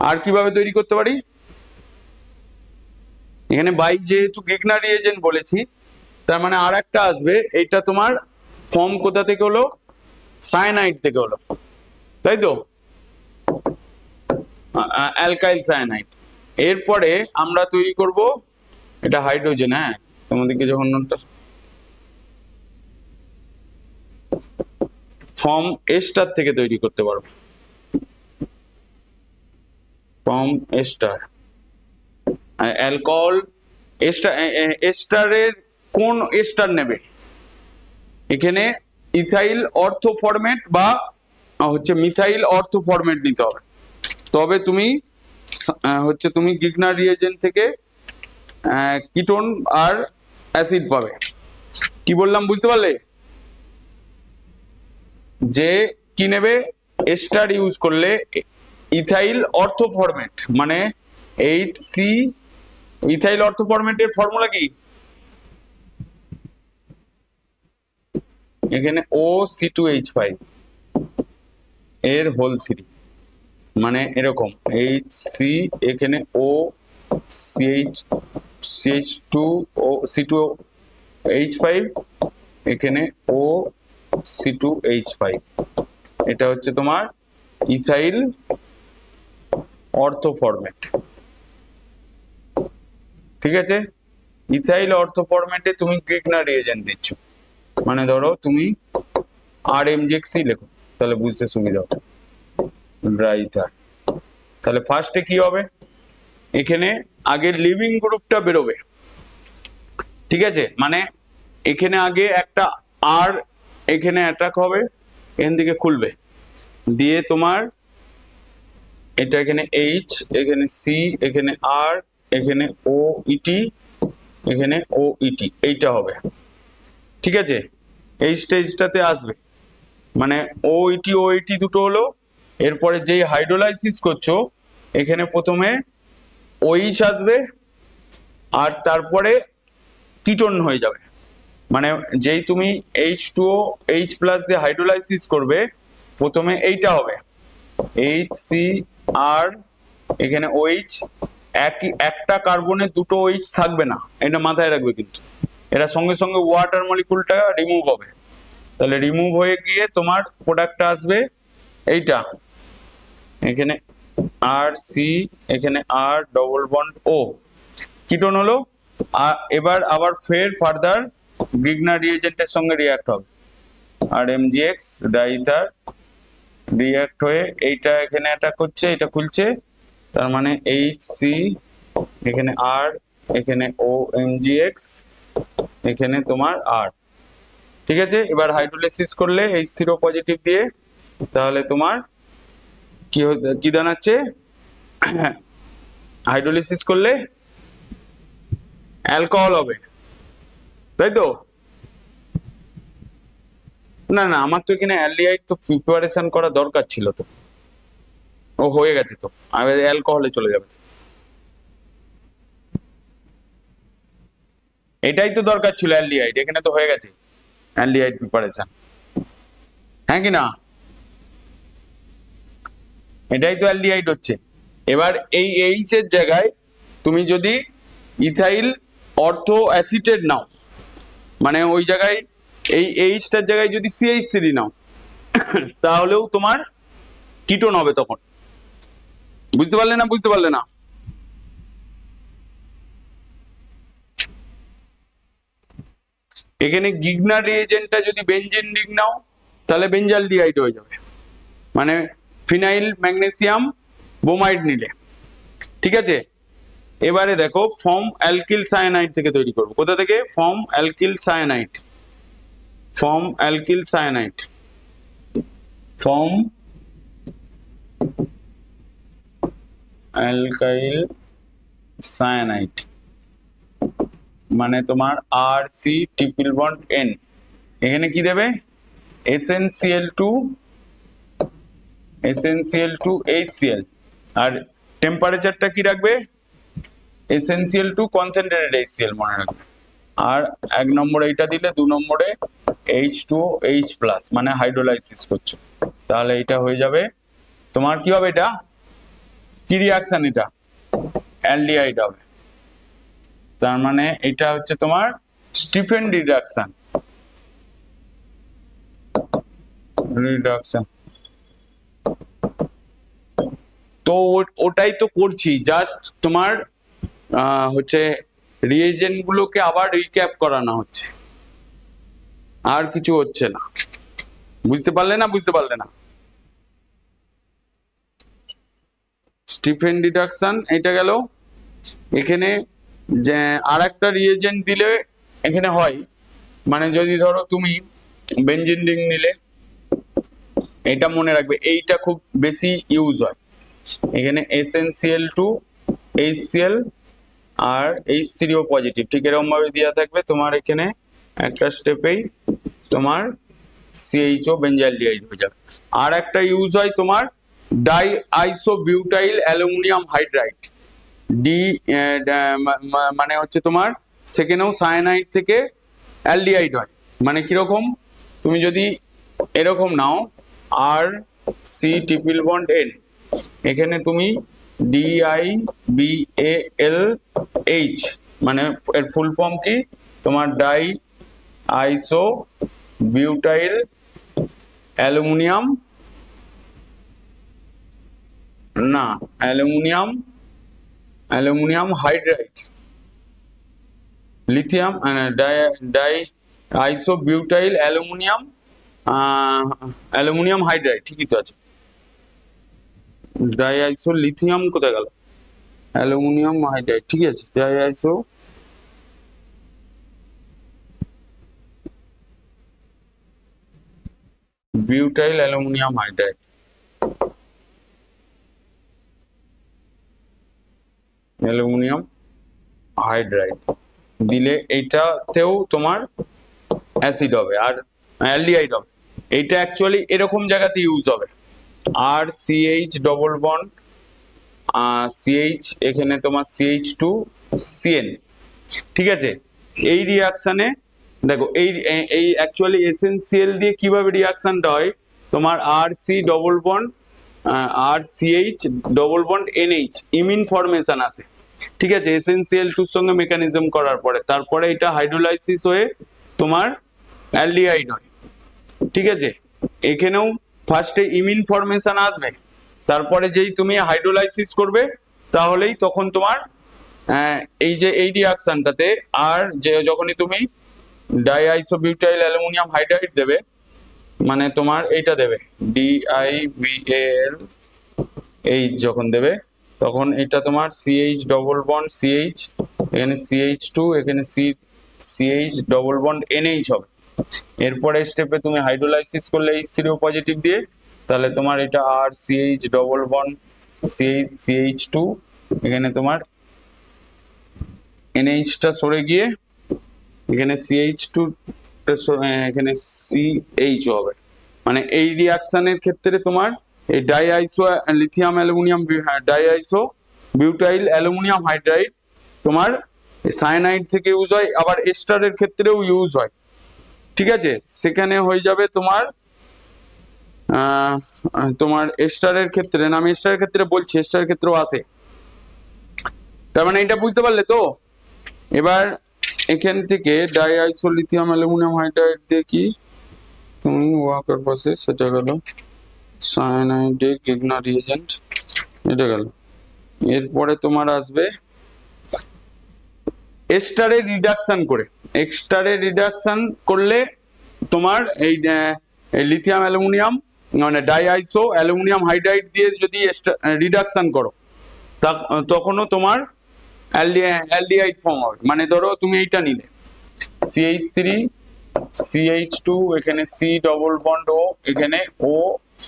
Speaker 1: আর কিভাবে তৈরি করতে পারি? এখানে বাই যেহেতু গিগনার রিয়েজেন্ট বলেছি, তার মানে আর একটা আসবে, এইটা তোমার ফর্ম কোথা থেকে হলো? সায়ানাইড থেকে হলো, তাই তো? Alkyl cyanide. এরপরে আমরা তৈরি করব, এটা হাইড্রোজেন, হ্যাঁ তোমাদেরকে যখন ফর্ম এস্টার থেকে তৈরি করতে পারবো, ফর্ম এস্টার। অ্যালকোহল এস্টারের কোন এস্টার নেবে? এখানে ইথাইল অর্থো ফরম্যাট বা হচ্ছে মিথাইল অর্থো ফরম্যাট নিতে হবে, তবে তুমি হচ্ছে তুমি গিগনার রিয়েজেন্ট থেকে কিটোন আর অ্যাসিড পাবে। কি বললাম বুঝতে পারলে? যে কি নেবে? এস্টার ইউজ করলে ইথাইল অর্থো ফরম্যাট, মানে HC, ইথাইল অর্থো ফরম্যাটের ফর্মুলা কি? এখানে OC2H5 এর হোল 3, মানে এরকম HC, এখানে CH2H5, এখানে OC2H5, এটা হচ্ছে তোমার ইথাইল অর্থো ফরম্যাট। ঠিক আছে? ইথাইল অর্থো ফরম্যাটে তুমি গিগনার রিয়েজেন্ট দিচ্ছ, মানে ধরো তুমি RMgX লেখো, তাহলে বুঝতে সুবিধা হবে। ব্রাইটার, তাহলে ফার্স্টে কি হবে? এখানে আগে লিভিং গ্রুপটা বেরোবে, ঠিক আছে? মানে এখানে আগে একটা আর এখানে অ্যাটাক হবে, এখান থেকে খুলবে, দিয়ে তোমার এটা এখানে H, এখানে C, এখানে R, এখানে OET, এখানে OET, এইটা হবে। ঠিক আছে? এই স্টেজটাতে আসবে, মানে OET দুটো হলো। এরপরে যেই হাইড্রোলাইসিস করছো এখানে প্রথমে OH আসবে, আর তারপরে কিটোন হয়ে যাবে। মানে যেই তুমি H2OH+ দিয়ে হাইড্রোলাইসিস করবে, প্রথমে এইটা হবে HCr, এখানে OH, একটা কার্বনে দুটো OH থাকবে না, এটা মাথায় রাখবে কিন্তু। এটা সঙ্গে সঙ্গে ওয়াটার মলিকুলটা রিমুভ হবে, তাহলে রিমুভ হয়ে গিয়ে তোমার প্রোডাক্টটা আসবে এইটা, এখানে RC, এখানে R double bond O, ketone হলো। এবার আবার ফের ফার্দার গিগনার রিয়েজেন্টের সঙ্গে রিঅ্যাক্ট হবে, RMgX ডাইথার রিঅ্যাক্ট হয়ে এইটা এখানে অ্যাটাক করছে, এটা খুলছে, তার মানে HC, এখানে R, এখানে OMgX, এখানে তোমার R। ঠিক আছে? এবার হাইড্রোলাইসিস করলে H3O পজিটিভ দিয়ে, তাহলে তোমার কি দাঁড়াচ্ছে? হাইড্রোলাইসিস করলে অ্যালকোহল হবে, তাই তো? না না, আমার তো এখানে অ্যালডিহাইড তো প্রিপারেশন করা দরকার ছিল তো। ও হয়ে গেছে তো, আর অ্যালকোহলে চলে যাবে। এটাই তো দরকার ছিল, অ্যালডিহাইড, এখানে তো হয়ে গেছে অ্যালডিহাইড প্রিপারেশন, হ্যাঁ কি না? এটাই তো অ্যালডিহাইড হচ্ছে। এবার এই এইচ এর জায়গায় তুমি যদি ইথাইল অর্থো অ্যাসিটেট নাও, মানে ওই জায়গায় এই এইচটার জায়গায় যদি CH3 নাও, তাহলেও তোমার কিটোন হবে তখন। বুঝতে পারলে না? বুঝতে পারলে না? এখানে গিগনার রিএজেন্টটা যদি বেনজিন রিং নাও, তাহলে বেঞ্জালডিহাইড হয়ে যাবে, মানে ফিনাইল ম্যাগনেসিয়াম বোমাইড নিলে। ঠিক আছে, এবারে দেখো ফর্ম অ্যালকিল সায়ানাইড থেকে তৈরি করবো। কোথা থেকে? Form alkyl cyanide, form alkyl cyanide, form alkyl cyanide, মানে তোমার RC∼N, এখানে কি দেবে? SnCl2 HCl, আর টেম্পারেচারটা কি রাখবে? SnCl2 কনসেন্ট্রেটেড HCl মনে রাখবে। আর 1 নম্বরে এটা দিলে, 2 নম্বরে H2OH+, মানে হাইড্রোলাইসিস করছো, তাহলে এটা হয়ে যাবে তোমার কি হবে? এটা কি রিয়াকশন? এটা অ্যালডিহাইড হবে। তার মানে এটা হচ্ছে তোমার স্টিফেন রিডাকশন, তো ওটাই তো করছি, জাস্ট তোমার হচ্ছে রিএজেন্ট গুলোকে আবার রিক্যাপ করানো হচ্ছে, আর কিছু হচ্ছে না। বুঝতে পারলে না? বুঝতে পারলে না? স্টিফেন ডিডাকশন এটা গেল। এখানে যে আর একটা রিএজেন্ট দিলে এখানে হয়, মানে যদি ধরো তুমি বেনজিন রিং নিলে, এটা মনে রাখবে, এইটা খুব বেশি ইউজ হয়। এখানে SnCl2 HCl আর H3O পজিটিভ, ঠিক এরকম ভাবে দেওয়া থাকবে। তোমার এখানে একটা স্টেপেই তোমার CHO বেঞ্জালডিহাইড হয়ে যাবে। আর একটা ইউজ হয় তোমার die isobutyl aluminium hydride, D, মানে হচ্ছে তোমার সেখানেও সায়ানাইড থেকে অ্যালডিহাইড হয়। মানে কিরকম? তুমি যদি এরকম নাও RC∼N, এখানে তুমি DIBALH, মানে এর ফুল ফর্ম কি? তোমার ডাই আইসো বিউটাইল অ্যালুমিনিয়াম, না অ্যালুমিনিয়াম হাইড্রাইড, লিথিয়াম, ডাই আইসো বিউটাইল অ্যালুমিনিয়াম হাইড্রাইড, ঠিকই তো আছে। ডাই আইসো লিথিয়াম কোথায় গেল? অ্যালুমিনিয়াম হাইড্রাইড, ঠিক আছে, ডাই আইসো butyl aluminium hydride, aluminium hydride দিলে এইটাতেও তোমার অ্যাসিড হবে আর অ্যালডিহাইড হবে। এইটা অ্যাকচুয়ালি এরকম জায়গাতে ইউজ হবে, আর CH ডবল বন্ড CH, এখানে তোমার CH2CN, ঠিক আছে। এই রিয়াকশনে দেখো, এই অ্যাকচুয়ালি এসেনসিয়াল দিয়ে কিভাবে রিয়াকশনটা হয়, তোমার RCH double bond NH imine formation আসে, ঠিক আছে, এসেনসিয়াল2 সঙ্গে মেকানিজম করার পরে, তারপরে এটা হাইড্রোলাইসিস হয়ে তোমার অ্যালডিহাইড হয়, ঠিক আছে। এখানেও ফার্স্টে ইমিন ফরমেশন আসবে, তারপরে যেই তুমি হাইড্রোলাইসিস করবে, তাহলেই তখন তোমার এই যে এই রিয়াকশনটাতে, আর যে যখনই তুমি ডাইআইসোবিউটাইল অ্যালুমিনিয়াম হাইড্রাইড দেবে, মানে তোমার এইটা দেবে DIBALH যখন দেবে, তখন এটা তোমার CH ডবল বন্ড CH, এখানে CH2, এখানে CH ডবল বন্ড NH হবে। এরপরে স্টেপে তুমি হাইড্রোলাইসিস করলে H3O পজিটিভ দিয়ে, তাহলে তোমার এটা RCH ডবল বন্ড CH2, এখানে তোমার NH টা সরে গিয়ে এখানে CH2, এখানে CH হবে। মানে এই রিয়াকশনের ক্ষেত্রে তোমার এই diiso lithium aluminium diisobutyl aluminium hydride তোমার সায়ানাইড থেকে ইউজ হয়, আবার এস্টারের ক্ষেত্রেও ইউজ হয়। ঠিক আছে, সেখানে হয়ে যাবে তোমার তোমার এস্টারের ক্ষেত্রে, আমি এস্টারের ক্ষেত্রে বলছি, এস্টারের ক্ষেত্রেও আসে। তার মানে এটা বুঝতে পারলে তো। এবার এখান থেকে ডাইআইসো লিথিয়াম অ্যালুমিনিয়াম হাইড্রাইড দিয়ে কি তুমি ওয়াকার প্রসেস, সেটা গেল সায়ানাইডে গিগনা রিএজেন্ট, এটা গেল। এরপরে তোমার আসবে এস্টারে রিডাকশন করে, এক্সটারে রিডাকশন করলে তোমার এই লিথিয়াম অ্যালুমিনিয়াম মানে ডাইআইসো অ্যালুমিনিয়াম হাইড্রাইড দিয়ে যদি রিডাকশন করো তখনও তোমার অ্যালডিহাইড ফর্ম হবে। মানে ধরো তুমি এইটা নিলে CH3 CH2, এখানে C ডবল বন্ড O, এখানে O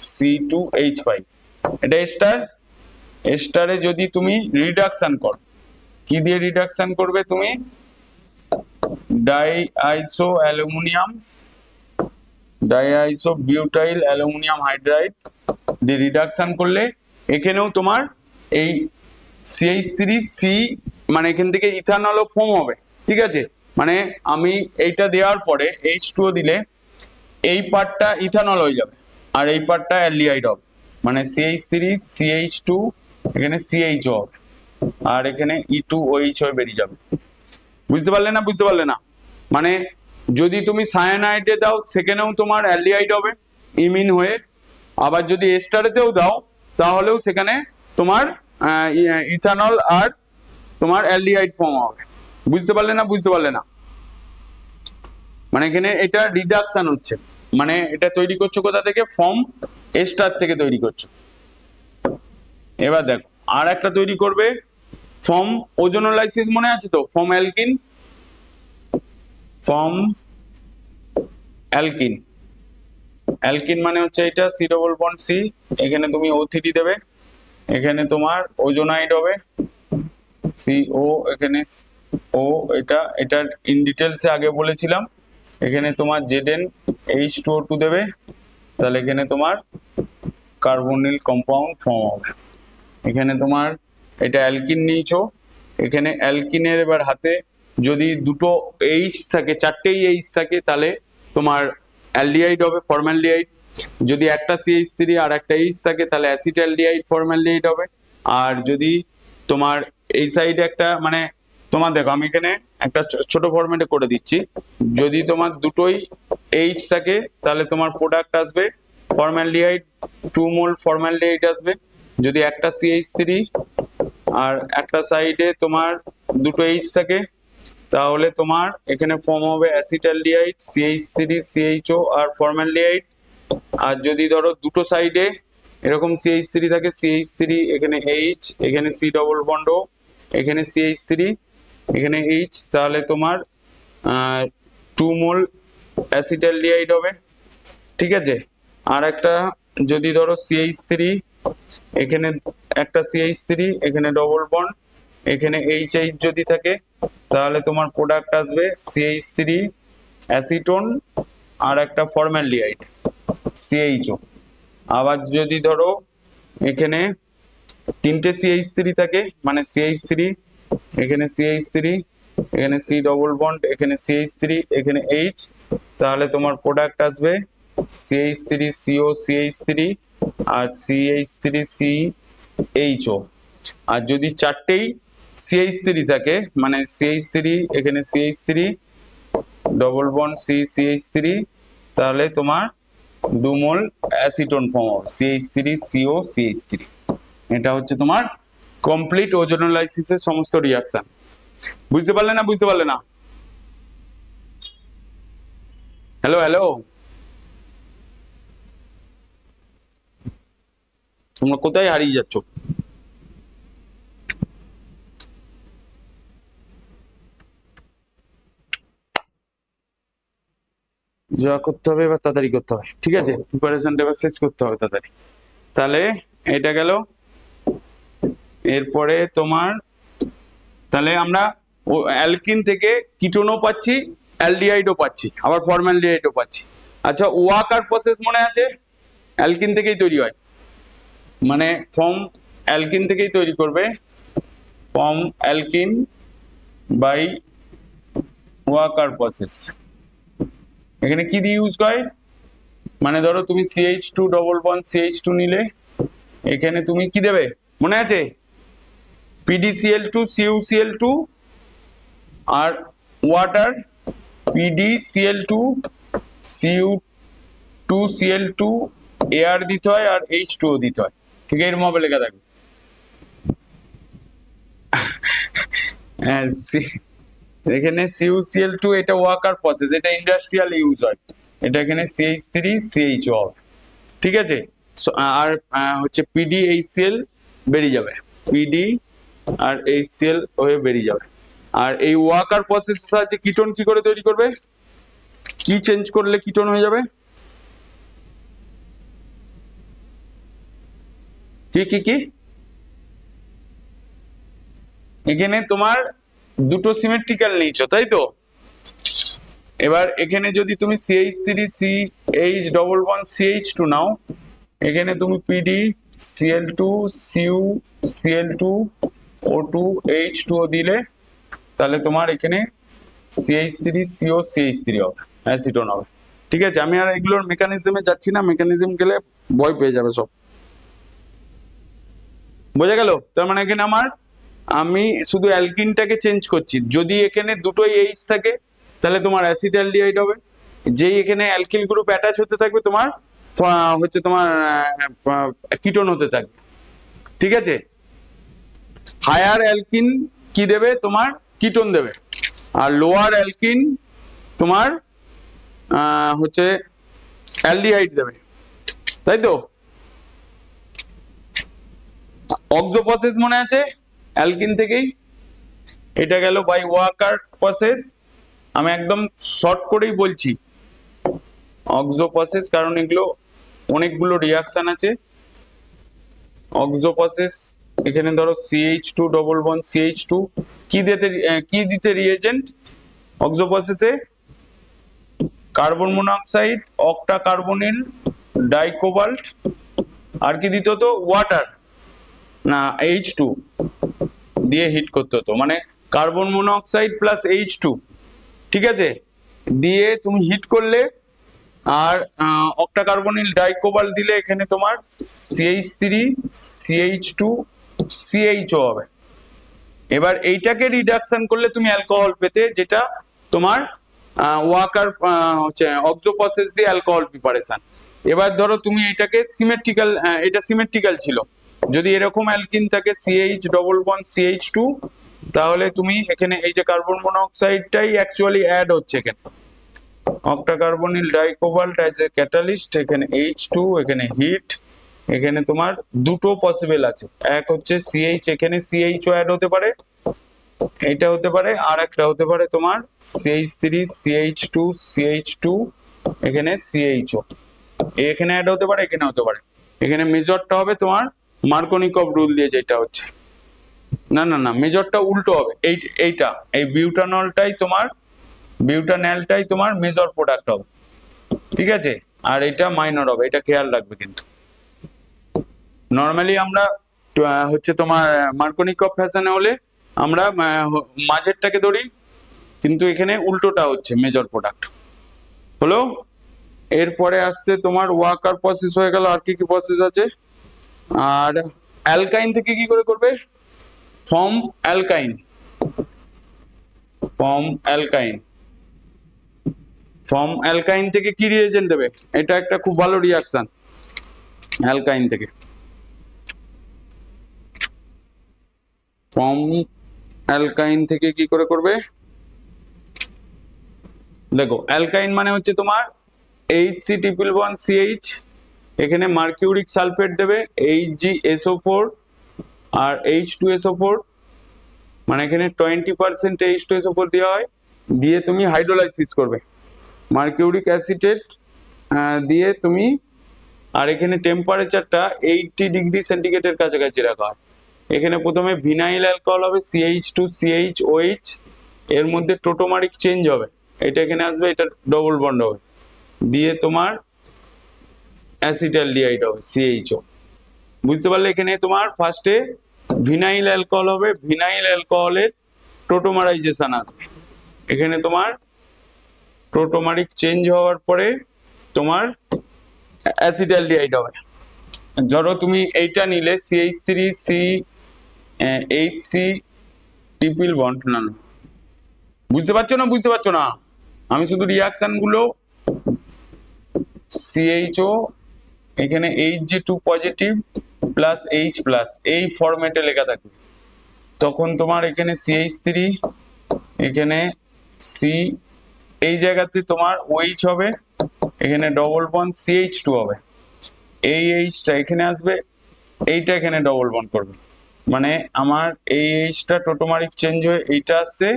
Speaker 1: C2H5, এটা এস্টার। এস্টারে যদি তুমি রিডাকশন করো, কি দিয়ে রিডাকশন করবে তুমি, ডাইআইসো বিউটাইল অ্যালুমিনিয়াম হাইড্রাইড দিয়ে রিডাকশন করলে এখানেও তোমার এই CH3C মানে এখান থেকে ইথানলও ফর্ম হবে। ঠিক আছে, মানে আমি এইটা দেওয়ার পরে H2O দিলে এই পার্টটা ইথানল হয়ে যাবে আর এই পার্টটা অ্যালডিহাইড হবে, মানে CH3CH2 এখানে CHO হবে আর এখানে E2OH হয়ে বেরিয়ে যাবে। বুঝতে পারলে না? বুঝতে পারলে না? মানে যদি তুমি সায়ানাইডে দাও সেখানেও তোমার অ্যালডিহাইড হবে ইমিন হয়ে, আবার যদি এস্টারেতেও দাও তাহলেও সেখানে তোমার ইথানল আর তোমার অ্যালডিহাইড ফর্ম হবে। বুঝতে পারলে না? বুঝতে পারলে না? মানে এখানে এটা রিডাকশন হচ্ছে, মানে এটা তৈরি করছো কোথা থেকে, ফর্ম এস্টার থেকে তৈরি করছো। এবার দেখো আর একটা তৈরি করবে ফর্ম ওজোনোলাইসিস, মনে আছে তো, ফর্ম অ্যালকিন, অ্যালকিন মানে হচ্ছে এটা C ডবল বন্ড C, এখানে তুমি O3 দেবে, এখানে তোমার ওজোনাইড হবে CO, এখানে O, এটার ইন ডিটেলসে আগে বলেছিলাম। এখানে তোমার ZnH2O2 দেবে, তাহলে এখানে তোমার কার্বনিল কম্পাউন্ড ফর্ম হবে। এখানে তোমার এটা অ্যালকিন নিয়েছো, এখানে অ্যালকিনের এবার হাতে যদি দুটো H থাকে, চারটেই H থাকে, তাহলে তোমার অ্যালডিহাইড হবে, ফর্মালডিহাইড। যদি একটা CH3 আর একটা H থাকে তাহলে অ্যাসিটালডিহাইড ফর্মালডিহাইড হবে। আর যদি তোমার এই সাইডে একটা মানে তোমার দেখো আমি এখানে একটা ছোট ফরম্যাটে করে দিচ্ছি, যদি তোমার দুটোই H থাকে তাহলে তোমার প্রোডাক্ট আসবে ফর্মালডিহাইড, 2 মোল ফর্মালডিহাইড আসবে। যদি একটা CH3 আর একটা সাইডে তোমার দুটো H থাকে তাহলে তোমার এখানে ফর্ম হবে অ্যাসিটালডিহাইড, CH3CHO আর ফর্মালডিহাইড। আর যদি ধরো দুটো সাইডে এরকম CH3 থাকে, CH3 এখানে H, এখানে C ডবল বন্ড O, এখানে CH3 এখানে H, তাহলে তোমার 2 মোল অ্যাসিটালডিহাইড হবে। ঠিক আছে, আর একটা যদি ধরো CH3 এখানে একটা CH3 এখানে ডবল বন্ড, এখানে HH যদি থাকে তাহলে তোমার প্রোডাক্ট আসবে CH3 অ্যাসিটোন আর একটা ফর্মালডিহাইড CHO। আবার যদি ধরো এখানে তিনটে CH3 থাকে, মানে CH3 এখানে CH3 এখানে C ডবল বন্ড, এখানে CH3 এখানে H, তাহলে তোমার প্রোডাক্ট আসবে CH3CO CH3 আর CH3CHO। আর যদি চারটেই CH3 থাকে, মানে CH3 এখানে CH3 ডবল বন্ড CH3, তাহলে তোমার 2 মোল অ্যাসিটোন ফর্ম হবে CH3CO CH3। এটা হচ্ছে তোমার কমপ্লিট ওজোনোলাইসিসের সমস্ত রিঅ্যাকশন। বুঝতে পারলে না? বুঝতে পারলে না? হ্যালো হ্যালো, তোমরা কোথায় হারিয়ে যাচ্ছ? যা করতে হবে এবার তাড়াতাড়ি করতে হবে। ঠিক আছে, প্রিপারেশনটা এবার শেষ করতে হবে তাড়াতাড়ি। তাহলে এটা গেল। এরপরে তোমার তাহলে আমরা অ্যালকিন থেকে কিটোনও পাচ্ছি, অ্যালডিহাইডও পাচ্ছি, আবার ফর্মালডিহাইডও পাচ্ছি। আচ্ছা, ওয়াকার প্রসেস মনে আছে? অ্যালকিন থেকেই তৈরি হয়। মানে ফর্ম অ্যালকিন থেকেই তৈরি করবে, form alkene by Wacker process. এখানে কি দিয়ে ইউজ হয়, মানে ধরো তুমি CH2 ডবল বন্ড CH2 নিলে, এখানে তুমি কি দেবে মনে আছে, PdCl2 CuCl2 আর ওয়াটার PdCl2 Cu2Cl2 এয়ার দিতে হয় আর H2O দিতে হয়, ঠিক আছে, এরকম ভাবে লেখা থাকবে। এখানে CuCl2 এটা ওয়াকার প্রসেস, এটা ইন্ডাস্ট্রিয়াল ইউজ হয়, এটা এখানে CH3CHO হবে, ঠিক আছে। আর হচ্ছে PdHCl বেরিয়ে যাবে, PD আর HCl হয়ে বেরিয়ে যাবে। আর এই ওয়াকার প্রসেসের সাহায্যে কিটোন কি করে তৈরি করবে, কি চেঞ্জ করলে কিটোন হয়ে যাবে, কি কি কি এখানে তোমার দুটো সিমেট্রিক্যাল নিয়েছো তাই তো, এবার এখানে যদি তুমি CH3CH ডবল বন্ড CH2 নাও, এখানে তুমি PdCl2 CuCl2 O2 H2O দিলে, তাহলে তোমার এখানে CH3COCH3 হবে, অ্যাসিটোন হবে, ঠিক আছে। আমি আর এগুলোর মেকানিজমে যাচ্ছি না, মেকানিজম গেলে ভয় পেয়ে যাবে সব, বোঝা গেল। তার মানে এখানে আমি শুধু অ্যালকিনটাকে চেঞ্জ করছি, যদি এখানে দুটোই H থাকে তাহলে তোমার অ্যাসিটালডিহাইড হবে, যেই এখানে অ্যালকিল গ্রুপ অ্যাটাচ হতে থাকবে তোমার হচ্ছে তোমার কিটোন হতে থাকবে, ঠিক আছে। হায়ার অ্যালকিন কি দেবে তোমার কিটোন দেবে, আর লোয়ার অ্যালকিন তোমার হচ্ছে অ্যালডিহাইড দেবে, তাই তো। অক্সো প্রসেস মনে আছে, অ্যালকিন থেকেই এটা গেল বাই ওয়াকার প্রসেস, আমি একদম শর্ট করেই বলছি অক্সো প্রসেস, কারণ এগুলো অনেকগুলো রিয়াকশন আছে। অক্সো প্রসেস এখানে ধরো CH2 ডবল বন্ড CH2 কি দিতে রিএজেন্ট অক্সো প্রসেসে, কার্বন মনোক্সাইড, অক্টা কার্বনিল ডাইকোবাল্ট, আর কি দিতে হতো, ওয়াটার না H2 দিয়ে হিট করতে হতো, মানে কার্বন মনোক্সাইড প্লাস H2, ঠিক আছে, দিয়ে তুমি হিট করলে, আর অক্টা কার্বনিল ডাইকোবাল্ট দিলে এখানে তোমার CH3CH2CHO হবে। এবার এইটাকে রিডাকশন করলে তুমি অ্যালকোহল পেতে, যেটা তোমার ওয়াকার হচ্ছে অক্সো প্রসেস দিয়ে অ্যালকোহল প্রিপারেশন। এবার ধরো তুমি এটাকে সিমেট্রিক্যাল, এটা সিমেট্রিক্যাল ছিল, যদি এরকম অ্যালকিন থাকে CH ডবল বন্ড CH2, তাহলে তুমি এখানে এই যে কার্বন মনোক্সাইডটাই অ্যাকচুয়ালি অ্যাড হচ্ছে এখানে, octacarbonyl dicobalt as a catalyst, এখানে H2, এখানে হিট, এখানে তোমার দুটো পসিবল আছে, এক হচ্ছে CH, এখানে CHO অ্যাড হতে পারে, এটা হতে পারে, আর একটা হতে পারে তোমার CH3CH2CH2 এখানে CHO, এখানে অ্যাড হতে পারে, এখানে হতে পারে। এখানে মেজরটা হবে তোমার মার্কোনিকভ রুল দিয়ে, যেটা হচ্ছে না না না মেজরটা উল্টো হবে, এইটা এই বিউটানলটাই তোমার মেজর প্রোডাক্ট হবে, ঠিক আছে, আর এটা মাইনর হবে, এটা খেয়াল রাখবে। কিন্তু নরমালি আমরা হচ্ছে তোমার মার্কোনিকভ ফ্যাশনে হলে আমরা মাঝেরটাকে ধরি, কিন্তু এখানে উল্টোটা হচ্ছে মেজর প্রোডাক্ট হলো। এরপরে আসছে তোমার ওয়াকার প্রসেস হয়ে গেল, আর কি কি প্রসেস আছে, আর অ্যালকাইন থেকে কি করে করবে, ফর্ম অ্যালকাইন, ফর্ম অ্যালকাইন থেকে কি রিয়েজেন্ট দেবে, এটা একটা খুব ভালো রিয়াকশন, অ্যালকাইন থেকে ফর্ম অ্যালকাইন থেকে কি করে করবে, দেখো অ্যালকাইন মানে হচ্ছে তোমার HC ট্রিপল বন্ড CH, এখানে মার্কিউরিক সালফেট দেবে HgSO4 আর H2SO4, মানে এখানে 20% H2SO4 দেওয়া হয়, দিয়ে তুমি হাইড্রোলাইসিস করবে মার্কিউরিক অ্যাসিটেট দিয়ে তুমি, আর এখানে টেম্পারেচারটা 80 ডিগ্রি সেন্টিগ্রেডের কাছাকাছি রাখা হয়। এখানে প্রথমে ভিনাইল অ্যালকোহল হবে CH2CHOH, এর মধ্যে টোটোমারিক চেঞ্জ হবে, এটা এখানে আসবে, এটা ডবল বন্ড হবে, দিয়ে তোমার অ্যাসিটালডিহাইড হবে CHO, বুঝতে পারলে? এখানে তোমার ফার্স্টে ভিনাইল অ্যালকোহল হবে, ভিনাইল অ্যালকোহলের টোটোমারাইজেশন আসবে। এখানে তোমার টোটোমারিক চেঞ্জ হওয়ার পরে তোমার অ্যাসিটালডিহাইড হবে। ধরো তুমি এইটা নিলে CH3 HC ট্রিপল বন্ড, না বুঝতে পারছো না? বুঝতে পারছো না? আমি শুধু রিয়াকশন গুলো CHO এখানে Hg2 positive plus H plus এই ফরম্যাটে লেখা থাকবে, তখন তোমার এখানে CH3 এখানে C এই জায়গাতে তোমার OH হবে, এখানে ডবল বন্ড CH2 হবে, এই Hটা এখানে আসবে, এইটা এখানে ডবল বন্ড করবে, মানে আমার এই Hটা টোটোমারিক চেঞ্জ হয়ে এইটা আসছে,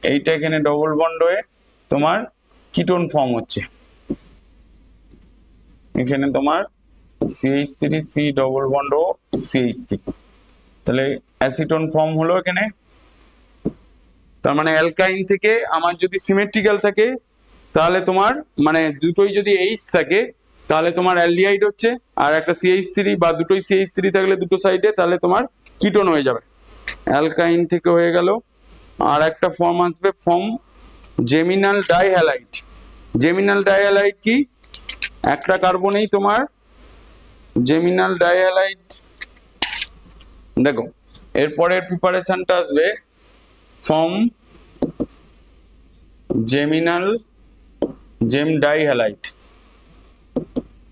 Speaker 1: এইটা এখানে ডবল বন্ড হয়ে তোমার কিটোন ফর্ম হচ্ছে। এখানে তোমার CH3C ডবল বন্ড ও CH3, তাহলে অ্যাসিটোন ফর্ম হলো এখানে। তার মানে অ্যালকাইন থেকে আমার যদি সিমেট্রিক্যাল থাকে তাহলে তোমার মানে দুটোই যদি H থাকে তাহলে তোমার অ্যালডিহাইড হচ্ছে, আর একটা CH3 বা দুটোই CH3 থাকলে দুটো সাইডে তাহলে তোমার কিটোন হয়ে যাবে। অ্যালকাইন থেকে হয়ে গেল। আর একটা ফর্ম আসবে ফর্ম জেমিনাল ডাইহ্যালাইড। জেমিনাল ডাইহ্যালাইড কি? একটা কার্বনেই তোমার জেমিনাল ডাইহ্যালাইড। দেখো এরপরের প্রিপারেশনটা আসবে ফর্ম জেমিনাল জেম ডাইহ্যালাইড,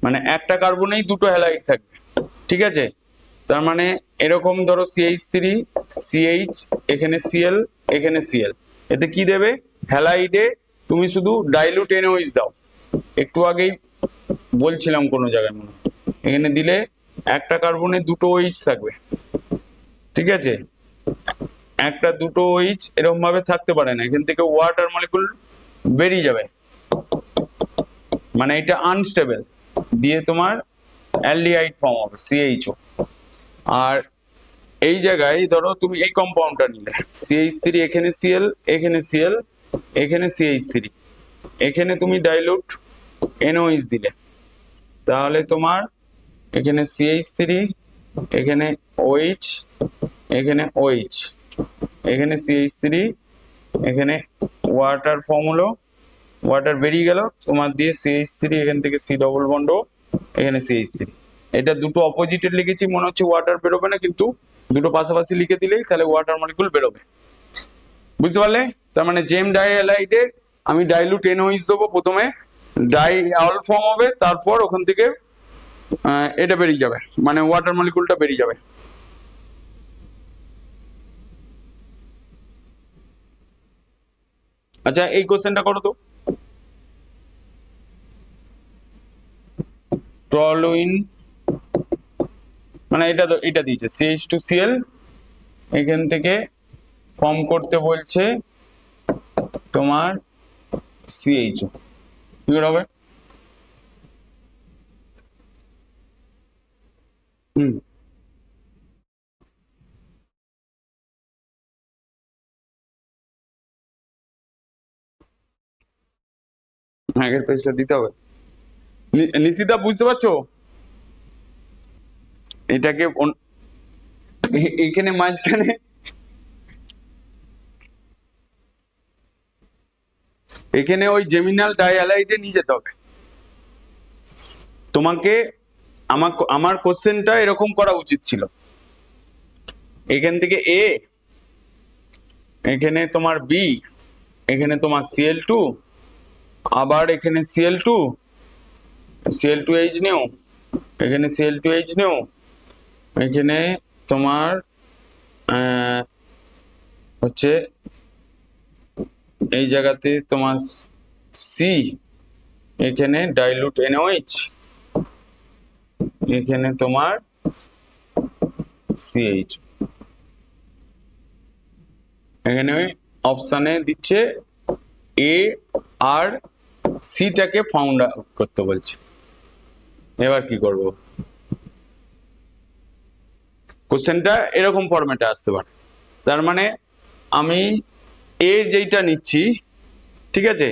Speaker 1: মানে একটা কার্বনেই দুটো হ্যালাইড থাকবে, ঠিক আছে? তার মানে এরকম ধরো CH3 CH এখানে Cl এখানে Cl, এতে কি দেবে? হ্যালাইডে তুমি শুধু ডাইলুট NOH দাও, একটু আগেই বলছিলাম কোনো জায়গায় মনে, এখানে দিলে একটা কার্বনে দুটো OH থাকবে, ঠিক আছে? একটা দুটো OH এরকম ভাবে থাকতে পারে না, এখান থেকে ওয়াটার মলিকুল বেরিয়ে যাবে, মানে এটা আনস্টেবল, দিয়ে তোমার অ্যালডিহাইড ফর্ম হবে CHO। আর এই জায়গায় ধরো তুমি এই কম্পাউন্ডটা নিলে CH3 এখানে Cl এখানে Cl এখানে CH3, এখানে তুমি ডাইলুট NOH দিলে, তাহলে তোমার এখানে CH3 এখানে OH এখানে OH এখানে CH3 এখানে ওয়াটার ফর্ম হলো, ওয়াটার বেরিয়ে গেল তোমার দিয়ে CH3 এখান থেকে C ডবল বন্ড এখানে CH3। এটা দুটো অপোজিটে লিখেছি, মনে হচ্ছে ওয়াটার বেরোবে না, কিন্তু দুটো পাশাপাশি লিখে দিলেই তাহলে ওয়াটার মলিকুল বেরোবে। বুঝতে পারলে? তার মানে জেম ডাইহ্যালাইডে আমি ডাইলুট NOH দেবো, প্রথমে ডাইঅল ফর্ম হবে, তারপর ওখান থেকে এটা বেরিয়ে যাবে, মানে ওয়াটার মলিকুলটা বেরিয়ে যাবে। আচ্ছা এই কোশ্চেনটা করো তো। টলুইন মানে এটা দিয়েছে CH2Cl, এখান থেকে ফর্ম করতে বলছে তোমার CHO, কি হবে? আগের পেজটা দিতে হবে। নিশিতা বুঝতে পারছো? এটাকে এখানে মাঝখানে এখানে ওই জেমিনাল ডাইহ্যালাইডে নিয়ে যেতে হবে তোমাকে। আমার কোশ্চেনটা এরকম করা উচিত ছিল, এখান থেকে A, এখানে তোমার B, এখানে তোমার Cl2, আবার এখানে Cl2H নিও, এখানে Cl2H নিও, এখানে তোমার হচ্ছে এই জায়গাতে তোমার C, এখানে ডাইলুট NOH, এখানে তোমার CH, এখানে ওই অপশানে দিচ্ছে A আর সিটাকে ফাউন্ড করতে বলছে। এবার কি করব? কোশ্চেনটা এরকম ফরম্যাটে আসতে পারে। তার মানে আমি এ যেইটা নিচ্ছি, ঠিক আছে,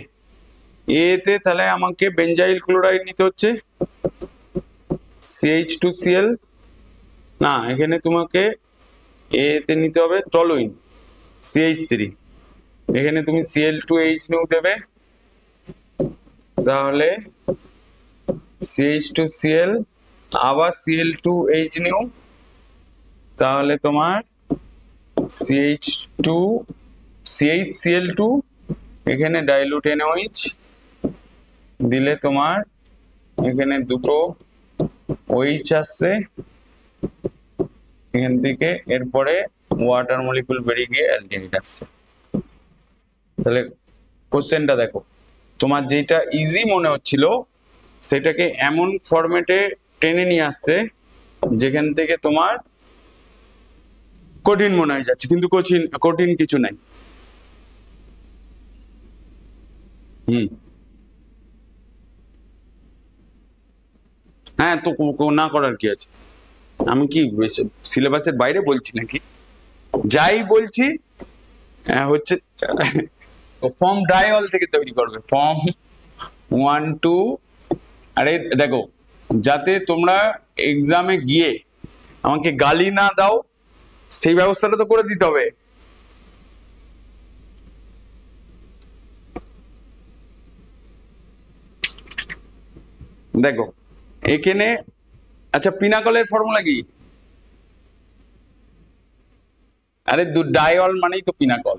Speaker 1: এতে তাহলে আমাকে বেঞ্জাইল ক্লোরাইড নিতে হচ্ছে CH2Cl না, এখানে তোমাকে এতে নিতে হবে টলুইন CH3, এখানে তুমি Cl2H নিউ দেবে, তাহলে CH2Cl আবার Cl2H নিউ, তাহলে তোমার CH2 CHCl2 এখানে ডাইলুট NOH দিলে তোমার এখানে দুটো OH আসছে এখান থেকে, এরপরে ওয়াটার মলিকুল বেরিয়ে গিয়ে অ্যালডিহাইড আসছে। তাহলে কোশ্চেনটা দেখো, তোমার যেটা ইজি মনে হচ্ছিল সেটাকে এমন ফরম্যাটে টেনে নিয়ে আসছে যেখান থেকে তোমার কঠিন মনে হয়ে যাচ্ছে, কিন্তু কঠিন কিছু নাই। হ্যাঁ, তো না করার কি আছে, আমি কি সিলেবাসের বাইরে বলছি নাকি? যাই বলছি হচ্ছে ফর্ম ডাইঅল থেকে তৈরি করবে, ফর্ম 1 2। আরে দেখো, যাতে তোমরা এক্সামে গিয়ে আমাকে গালি না দাও সেই ব্যবস্থাটা তো করে দিতে হবে। দেখো এখানে, আচ্ছা পিনাকলের ফর্মুলা কি? আরে ডাইঅল মানেই তো পিনাকল,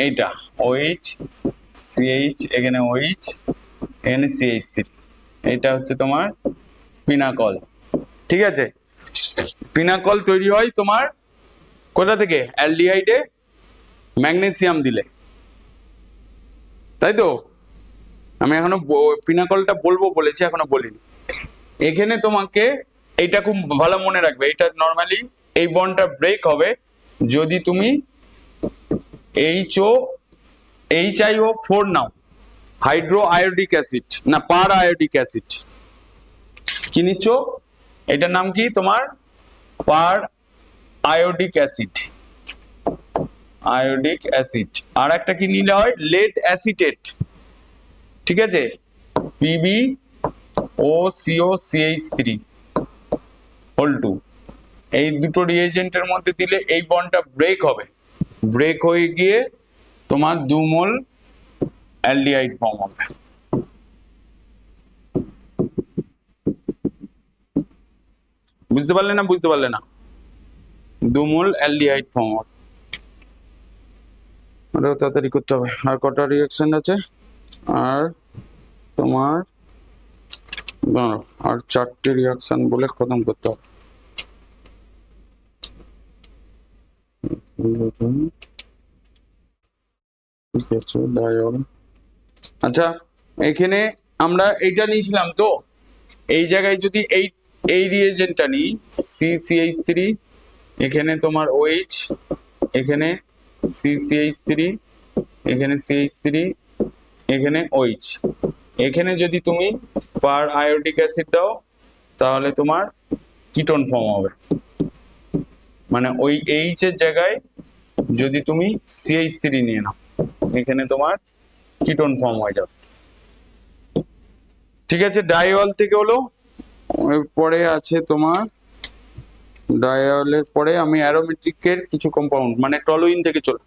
Speaker 1: এইটা OH CH, এখানে OH এখানে CH3, এটা হচ্ছে তোমার পিনাকল। ঠিক আছে, পিনাকল তৈরি হয় তোমার কোথা থেকে? অ্যালডিহাইডে ম্যাগনেসিয়াম দিলে, তাই তো? আমি এখনো পিনাকলটা বলবো বলেছি, এখনো বলিনি। এখানে তোমাকে এইটা খুব ভালো মনে রাখবে, এটা নর্মালি এই বন্ডটা ব্রেক হবে যদি তুমি HiO4 নাও, হাইড্রো আয়োডিক অ্যাসিড না পার আয়োডিক অ্যাসিড, কি নিচ্ছ? এটার নাম কি তোমার? পার আয়োডিক অ্যাসিড, আয়োডিক অ্যাসিড। আর একটা কি নিলে হয়? লেড অ্যাসিটেট, ঠিক আছে, PbOCOCH3 হোল 2। এই দুটো রিএজেন্টের মধ্যে দিলে এই বন্ডটা ব্রেক হবে, ব্রেক হয়ে গিয়ে তোমার 2 মোল অ্যালডিহাইড ফর্ম হবে। বুঝতে পারলে না? বুঝতে পারলে না? 2 মোল অ্যালডিহাইড ফর্ম হবে। ওটাও তাড়াতাড়ি করতে হবে। আর কটা রিঅ্যাকশন আছে? আর তোমার আর 4টে রিঅ্যাকশন বলে খতম করতে হবে। ঠিক আছে, ডাইঅল। আচ্ছা, এখানে আমরা এইটা নিয়েছিলাম তো, এই জায়গায় যদি এই রিএজেন্টটা নিই CCH3, এখানে তোমার OH, এখানে CCH3, এখানে CH3, এখানে OH, এখানে যদি তুমি পার আয়োডিক অ্যাসিড দাও তাহলে তোমার কিটোন ফর্ম হবে। মানে ওই H এর জায়গায় যদি তুমি CH3 নিয়ে নাও, এখানে তোমার কিটোন ফর্ম হয়ে যাবে। ঠিক আছে, ডাইঅল থেকে হলো। পরে আছে তোমার ডাইঅলের পরে আমি অ্যারোমেটিকের কিছু কম্পাউন্ড, মানে টলুইন থেকে চলে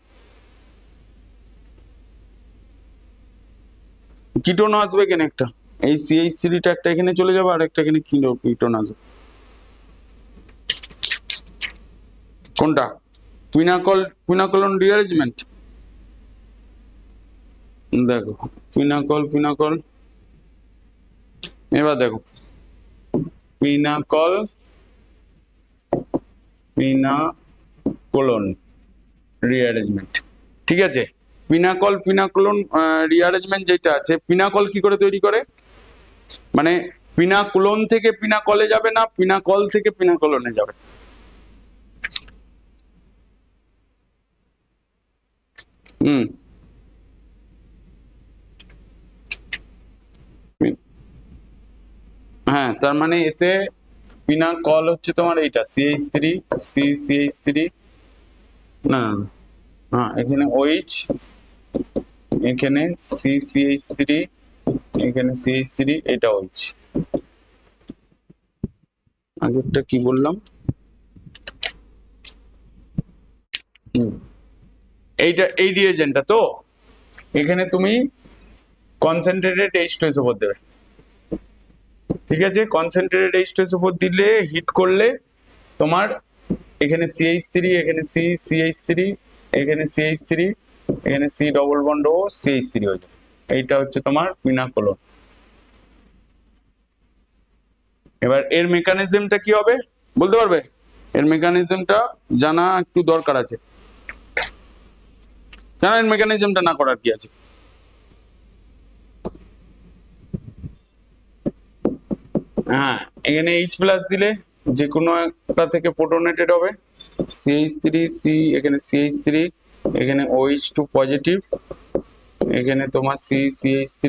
Speaker 1: কিটোন আসবে এখানে একটা, এই CH3টা একটা এখানে চলে যাবে আর একটা এখানে কিটোন আসবে। কোনটা? পিনাকলন রিঅ্যারেঞ্জমেন্ট। দেখো পিনাকল, এবার দেখো পিনাকলন রিঅ্যারেঞ্জমেন্ট। ঠিক আছে, পিনাকলন রিঅ্যারেঞ্জমেন্ট যেটা আছে, পিনাকল কি করে তৈরি করে? মানে পিনাকলন থেকে পিনাকলে যাবে না, পিনাকল থেকে পিনাকলনে যাবে। হ্যাঁ, তার মানে এতে পিনাকল হচ্ছে তোমার এইটা CH3, CH3, না হ্যাঁ, এখানে OH, এখানে CCH3, এখানে CH3, এটা OH। আগেরটা কি বললাম? এইটা এই রিয়েজেন্টটা তো এখানে তুমি কনসেন্ট্রেটেড H2SO4 দেবে, ঠিক আছে। কনসেন্ট্রেটেড H2SO4 দিলে হিট করলে তোমার এখানে CH3, এখানে CH3, এখানে CH3, এখানে C ডবল বন্ড ও CH3 হয়ে যাবে। এইটা হচ্ছে তোমার কুইনাকোলন। এবার এর মেকানিজমটা কি হবে বলতে পারবে? এর মেকানিজমটা জানা একটু দরকার আছে, কেন এর মেকানিজমটা না করার কি আছে? হ্যাঁ, এখানে H প্লাস দিলে যে কোনো একটা থেকে প্রোটনেটেড হবে, CH3 C, এখানে CH3, এখানে OH2 পজিটিভ, এখানে তোমার CH3,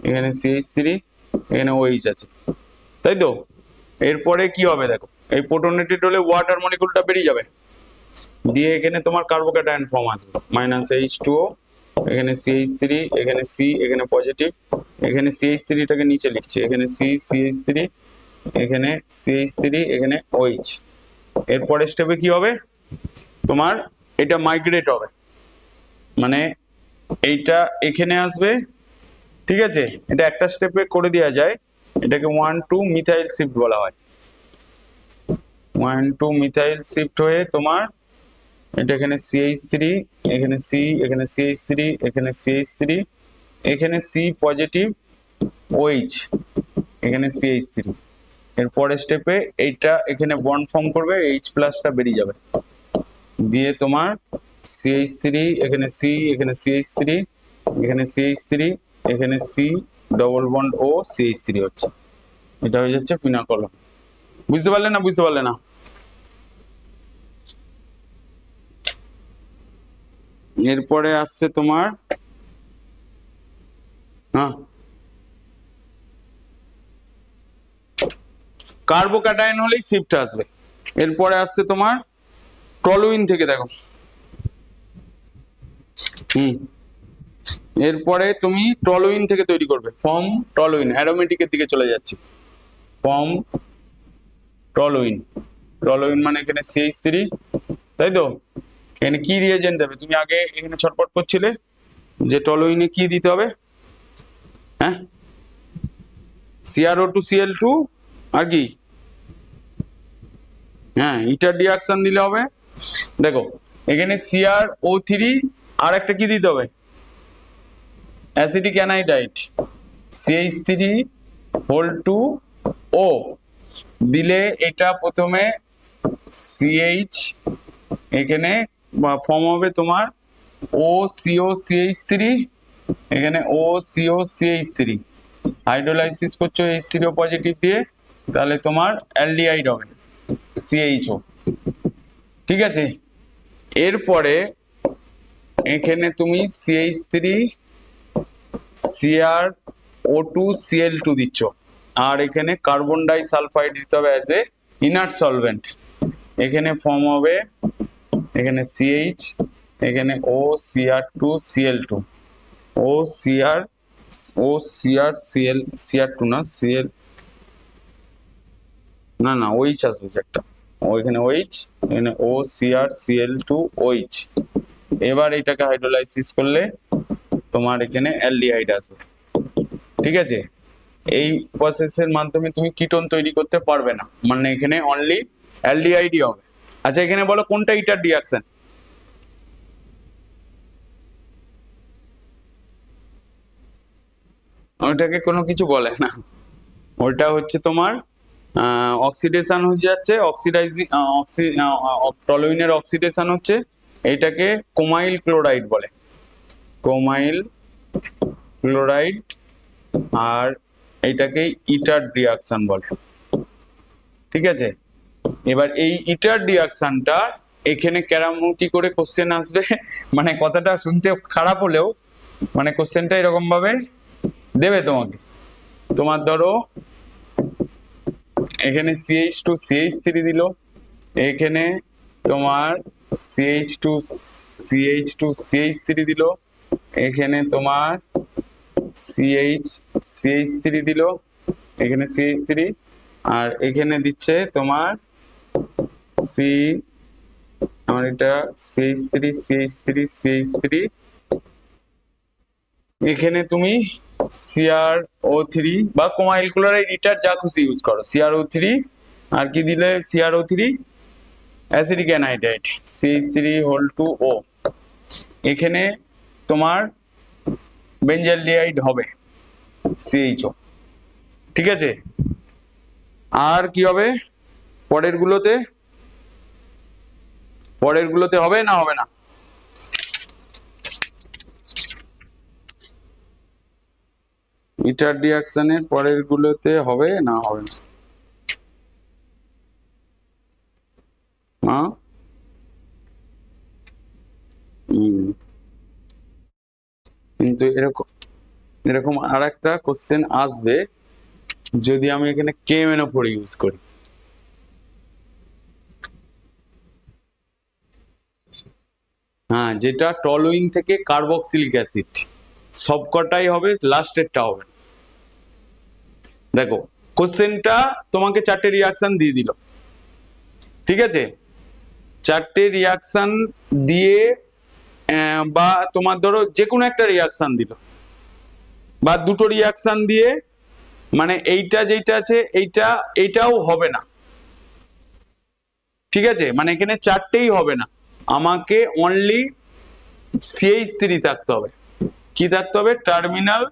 Speaker 1: এখানে CH3, এখানে OH আছে, তাই তো। এরপরে কি হবে দেখো, এই প্রোটনেটেড হলে ওয়াটার মলিকুলটা বেরিয়ে যাবে, দিয়ে এখানে তোমার কার্বোক্যাটায়ন ফর্ম আসবে -H2O, এখানে CH3, এখানে C, এখানে পজিটিভ, এখানে CH3 টাকে নিচে লিখছি, এখানে C CH3, এখানে CH3, এখানে OH। এরপরে স্টেপে কি হবে তোমার, এটা মাইগ্রেট হবে, মানে এইটা এখানে আসবে, ঠিক আছে। এটা একটা স্টেপে করে দেওয়া যায়, এটাকে 1,2 মিথাইল শিফট বলা হয়। 1,2 মিথাইল শিফট হয়ে তোমার এটা এখানে CH3, এখানে C, এখানে CH3, এখানে CH3, এখানে C পজিটিভ, OH, এখানে CH3। এর পরের স্টেপে এইটা এখানে বন্ড ফর্ম করবে, H প্লাসটা বেরিয়ে যাবে, দিয়ে তোমার CH3, এখানে C, এখানে CH3, এখানে CH3, এখানে C ডবল বন্ড ও CH3 হচ্ছে, এটা হয়ে যাচ্ছে ফিনাকলন। বুঝতে পারলে না? বুঝতে পারলে না? এরপরে আসছে তোমার কার্বোক্যাটায়ন হলেই শিফট আসবে। এরপরে আসছে তোমার টলুইন থেকে, দেখো এরপরে তুমি টলুইন থেকে তৈরি করবে, ফর্ম টলুইন, অ্যারোমেটিকের দিকে চলে যাচ্ছি, ফর্ম টলুইন। টলুইন মানে এখানে CH3, তাই তো। এখানে কি রিয়েজেন্ট দেবে? তুমি আগে এখানে ছটপট করছিলে যে টলুইনে কি দিতে হবে, হ্যাঁ, CrO2Cl2 আর কি, হ্যাঁ, ইটার রিঅ্যাকশন দিলে হবে। দেখো এখানে CrO3 আর একটা কি দিতে হবে, অ্যাসিটিক অ্যানাইডাইড, CH3(2O) দিলে এটা প্রথমে CH, এখানে ফর্ম হবে তোমার OCOCH3, এখানে OCOCH3, হাইড্রোলাইসিস করছো H3O পজিটিভ দিয়ে, তাহলে তোমার অ্যালডিহাইড হবে CHO, ঠিক আছে। এরপরে এখানে তুমি CH3 CrO2Cl2 দিচ্ছ, আর এখানে কার্বন ডাই সালফাইড দিতে হবে অ্যাজ এ ইনার্ট সলভেন্ট, এখানে ফর্ম হবে এখানে CH, এখানে OCr2Cl2, OCrCl2 না Cl, না না OH আসবে একটা, ওইখানে OH, এখানে OCrCl2OH। এবার এটাকে হাইড্রোলাইসিস করলে তোমার এখানে অ্যালডিহাইড আসবে, ঠিক আছে। এই প্রসেসের মাধ্যমে তুমি কিটোন তৈরি করতে পারবে না, মানে এখানে অনলি অ্যালডিহাইডই হবে। আচ্ছা এখানে বলো কোনটা ইটার রিঅ্যাকশন? ওটাকে কোনো কিছু বলে না, ওটা হচ্ছে তোমার অক্সিডেশন হয়ে যাচ্ছে, টলুইনের অক্সিডেশন হচ্ছে, এইটাকে কোমাইল ক্লোরাইড বলে, কোমাইল ক্লোরাইড, আর এইটাকে ইটার রিঅ্যাকশন বলে, ঠিক আছে। এবার এই ইটার রিঅ্যাকশনটা এখানে কেরামতি করে কোশ্চেন আসবে, মানে কথাটা শুনতে খারাপ হলেও মানে কোশ্চেনটা এরকম ভাবে দেবে তোমাকে, তোমার ধরো এখানে CH2 CH3 দিল, এখানে তোমার CH2 দিল, এখানে তোমার CH3 দিল, এখানে CH3, আর এখানে দিচ্ছে তোমার আমার এটা CH3 এখানে তুমি CrO3 বা কমাইল ক্লোরাইড ইটার যা খুশি ইউজ করো, CrO3 আর কি দিলে CrO3 অ্যাসিটিক অ্যানহাইড্রাইড CH3 এখানে তোমার বেঞ্জালডিহাইড হবে CHO, ঠিক আছে। আর কি হবে পরের গুলোতে হবে না হবে না? ইটার রিঅ্যাকশনের পরের গুলোতে হবে না হবে না? হ্যাঁ, কিন্তু এরকম আর একটা কোশ্চেন আসবে যদি আমি এখানে KMnO4 ইউজ করি। হ্যাঁ, যেটা টলুইন থেকে কার্বক্সিলিক অ্যাসিড, সবকটাই হবে, লাস্টেরটা হবে। দেখো কোশ্চেনটা তোমাকে 4টে রিঅ্যাকশন দিয়ে দিল, ঠিক আছে। 4টে রিঅ্যাকশন দিয়ে বা তোমার ধরো যে কোনো একটা রিঅ্যাকশন দিল বা দুটো রিঅ্যাকশন দিয়ে, মানে এইটা যেটা আছে এইটাও হবে না, ঠিক আছে। মানে এখানে 4টেই হবে না, আমাকে অনলি CH3 থাকতে হবে। কি থাকতে হবে? টার্মিনাল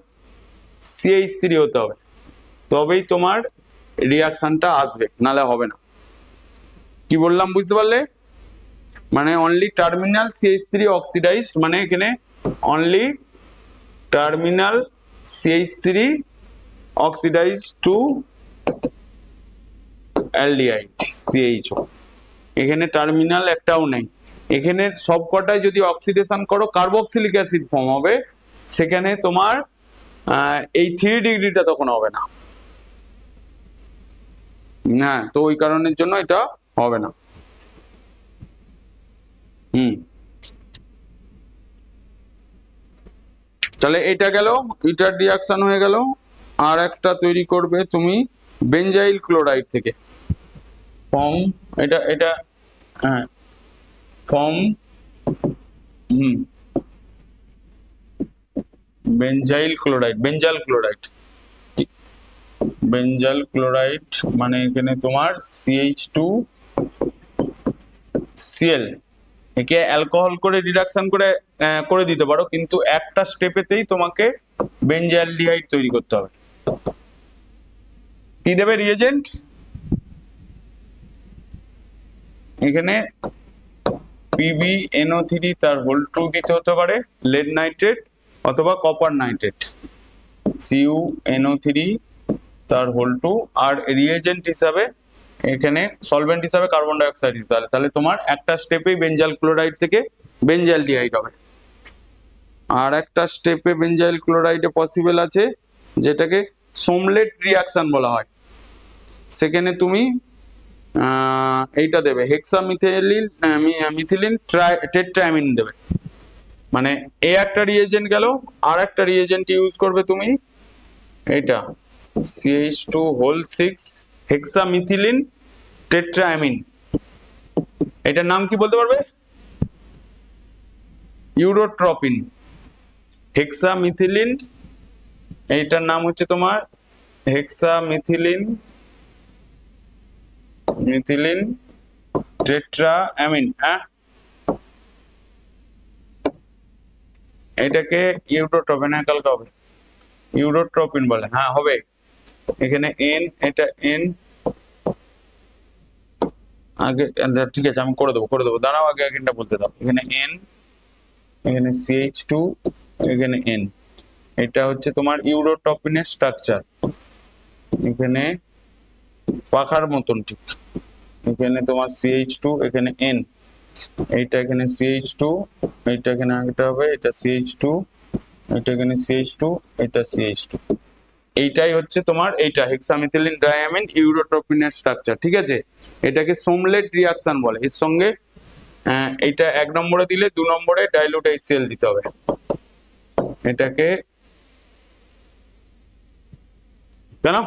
Speaker 1: CH3 হতে হবে, তবেই তোমার রিঅ্যাকশনটা আসবে, নালে হবে না। কি বললাম বুঝতে পারলে? মানে অনলি টার্মিনাল CH3 অক্সিডাইজড, মানে এখানে only terminal CH3 oxidised to aldehyde CHO। এখানে টার্মিনাল একটাও নেই। এখানে সবকটাই যদি অক্সিডেশন করো কার্বক্সিলিক অ্যাসিড ফর্ম হবে, সেখানে তোমার এই 3 ডিগ্রিটা তখন হবে না। হ্যাঁ, তো ওই কারণের জন্য এটা হবে না। তাহলে এটা গেল, ইটার রিঅ্যাকশন হয়ে গেল। আর একটা তৈরি করবে তুমি বেঞ্জাইল ক্লোরাইড থেকে ফর্ম, এটা হ্যাঁ ফর্ম বেঞ্জাইল ক্লোরাইড মানে এখানে তোমার CH2Cl, একে অ্যালকোহল করে রিডাকশন করে দিতে পারো, কিন্তু একটা স্টেপেতেই তোমাকে বেঞ্জালডিহাইড তৈরি করতে হবে। কি দেবে রিএজেন্ট? এখানে PbNO3 তার হোল 2 দিতে হতে পারে, লেড নাইট্রেট অথবা কপার নাইট্রেট, CuNO3 তার হোল 2, আর রিএজেন্ট হিসাবে এখানে সলভেন্ট হিসাবে কার্বন ডাই অক্সাইড দিতে হবে। তাহলে তোমার একটা স্টেপেই বেঞ্জাইল ক্লোরাইড থেকে বেঞ্জালডিহাইড হবে। আর একটা স্টেপে বেঞ্জাইল ক্লোরাইডে পসিবল আছে, যেটাকে সোমলেট রিঅ্যাকশন বলা হয়। সেখানে তুমি এইটা দেবে মিথিলিন টেট্রাঅ্যামিন দেবে। মানে এই একটা রিএজেন্ট গেল, আর একটা রিএজেন্ট ইউজ করবে তুমি এইটা CH2 6 হেক্সামিথিলিন টেট্রাঅ্যামিন। এটার নাম কি বলতে পারবে? ইউরোট্রপিন। হেক্সামিথিলিন, এইটার নাম হচ্ছে তোমার হেক্সামিথিলিন টেট্রাঅ্যামিন। হ্যাঁ, এটাকে ইউরোট্রপিন, কালকে হবে ইউরোট্রপিন বলে। হ্যাঁ হবে। এখানে এন, এটা এন আগে, ঠিক আছে আমি করে দেবো দাঁড়াও, আগে এখানটা বলতে দাও। এখানে এন, এখানে CH2, এখানে এন। এটা হচ্ছে তোমার ইউরোট্রপিনের স্ট্রাকচার। এখানে পাখার মতন, ঠিক এখানে তোমার CH2, এখানে এন, এইটা এখানে CH2, এইটা এখানে আরেকটা হবে, এটা CH2, এটা এখানে CH2, এটা CH2। এইটাই হচ্ছে তোমার এইটা হেক্সামিথিলিন ডাইঅ্যামিন ইউরোট্রপিনের স্ট্রাকচার, ঠিক আছে। এটাকে সোমলেট রিঅ্যাকশন বলে। এর সঙ্গে এইটা 1 নম্বরে দিলে 2 নম্বরে ডাইলুট HCl দিতে হবে। এটাকে কেন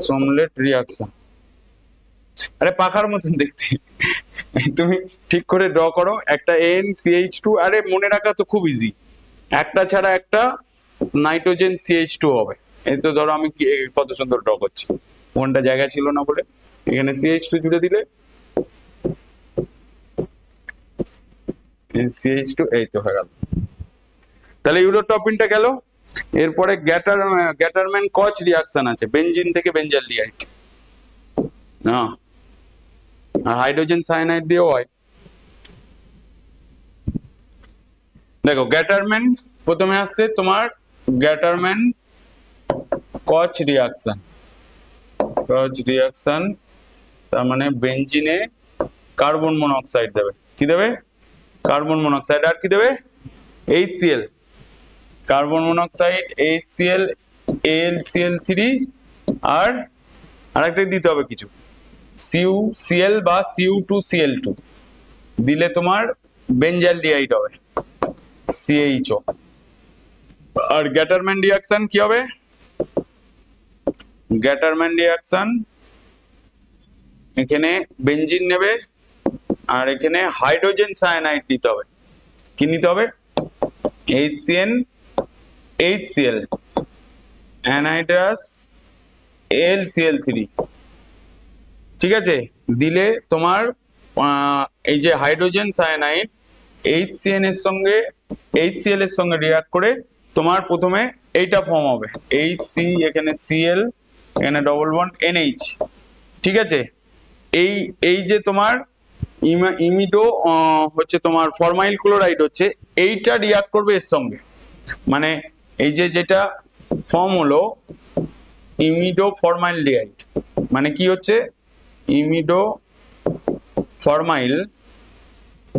Speaker 1: সোমলেট রিঅ্যাকশন, আরে পাখার মতন দেখতে। তুমি ঠিক করে ড্র করো একটা NCH2, আরে মনে রাখা তো খুব ইজি, একটা ছাড়া একটা নাইট্রোজেন CH2 হবে। এই তো ধরো আমি কত সুন্দর ড্র করছি, কোনটা জায়গা ছিল না বলে এখানে CH2 জুড়ে দিলে CH2, এই তো হয়ে গেল। তাহলে ইউরোট্রপিনটা গেল। এরপরে গ্যাটারম্যান কচ রিয়াকশন আছে, বেনজিন থেকে বেঞ্জালডিহাইড, না আর হাইড্রোজেন সায়ানাইড দিয়েও হয়। দেখো গ্যাটারম্যান প্রথমে আসছে তোমার গ্যাটারম্যান কচ রিয়াকশন, তার মানে বেনজিনে কার্বন মনোক্সাইড দেবে, কি দেবে? কার্বন মনোক্সাইড, আর কি দেবে? HCl, carbon monoxide, HCl, AlCl3, আর আরেকটা দিতে হবে কিছু, CuCl বা Cu2Cl2 দিলে তোমার বেঞ্জালডিহাইড হবে, CHO। আর গ্যাটারম্যান রিয়াকশন কি হবে? গ্যাটারম্যান রিয়াকশন এখানে বেনজিন নেবে আর এখানে হাইড্রোজেন সায়ানাইড নিতে হবে, কি নিতে হবে? HCl অ্যানহাইড্রাস AlCl3, ঠিক আছে? দিলে তোমার এই যে হাইড্রোজেন সায়ানাইড HCl এর সঙ্গে রিঅ্যাক্ট করে তোমার প্রথমে এইটা ফর্ম হবে, HC, এখানে Cl, এখানে ডবল বন্ড NH, ঠিক আছে? এই যে তোমার ইমিডো হচ্ছে তোমার ফরমাইল ক্লোরাইড হচ্ছে, এইটা রিঅ্যাক্ট করবে এর সঙ্গে, মানে এই যে যেটা ফর্ম হলো ইমিডো ফরমাইলডিহাইড, মানে কি হচ্ছে ইমিডো ফরমাইল,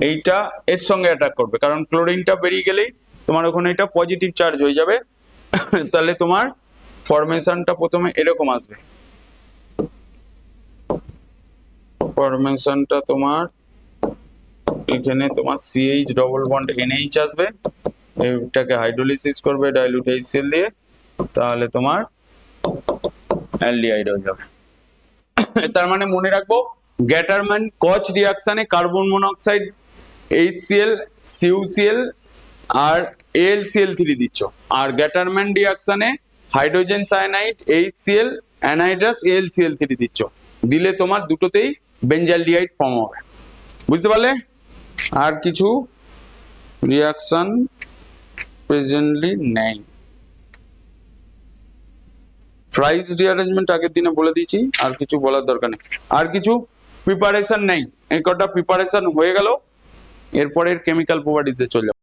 Speaker 1: এইটা এর সঙ্গে অ্যাটাক করবে, কারণ ক্লোরিনটা বেরিয়ে গেলেই তোমার ওখানে এটা পজিটিভ চার্জ হয়ে যাবে। তাহলে তোমার ফরমেশনটা প্রথমে এরকম আসবে, ফরমেশনটা তোমার এখানে তোমার CH ডবল বন্ড NH আসবে, এটাকে হাইড্রোলিসিস করবে ডাইলিউট HCl দিয়ে, তাহলে তোমার অ্যালডিহাইড হয়ে যাবে। তার মানে মনে রাখবো গ্যাটারম্যান কচ রিয়াকশনে কার্বন মনোক্সাইড HCl CuCl আর AlCl3 দিচ্ছ, আর গ্যাটারম্যান রিয়াকশনে hydrogen cyanide HCl anhydrous AlCl3 দিচ্ছ, দিলে তোমার দুটোতেই বেঞ্জালডিহাইড ফর্ম হবে, বুঝতে পারলে? আর কিছু রিয়াকশন প্রেজেন্টলি নেই। প্রাইস রিঅ্যারেঞ্জমেন্ট আগের দিনে বলে দিয়েছি, আর কিছু বলার দরকার নেই। আর কিছু প্রিপারেশন নেই, এই কটা প্রিপারেশন হয়ে গেল, এরপরের কেমিক্যাল প্রপার্টিজে চলে যাবো।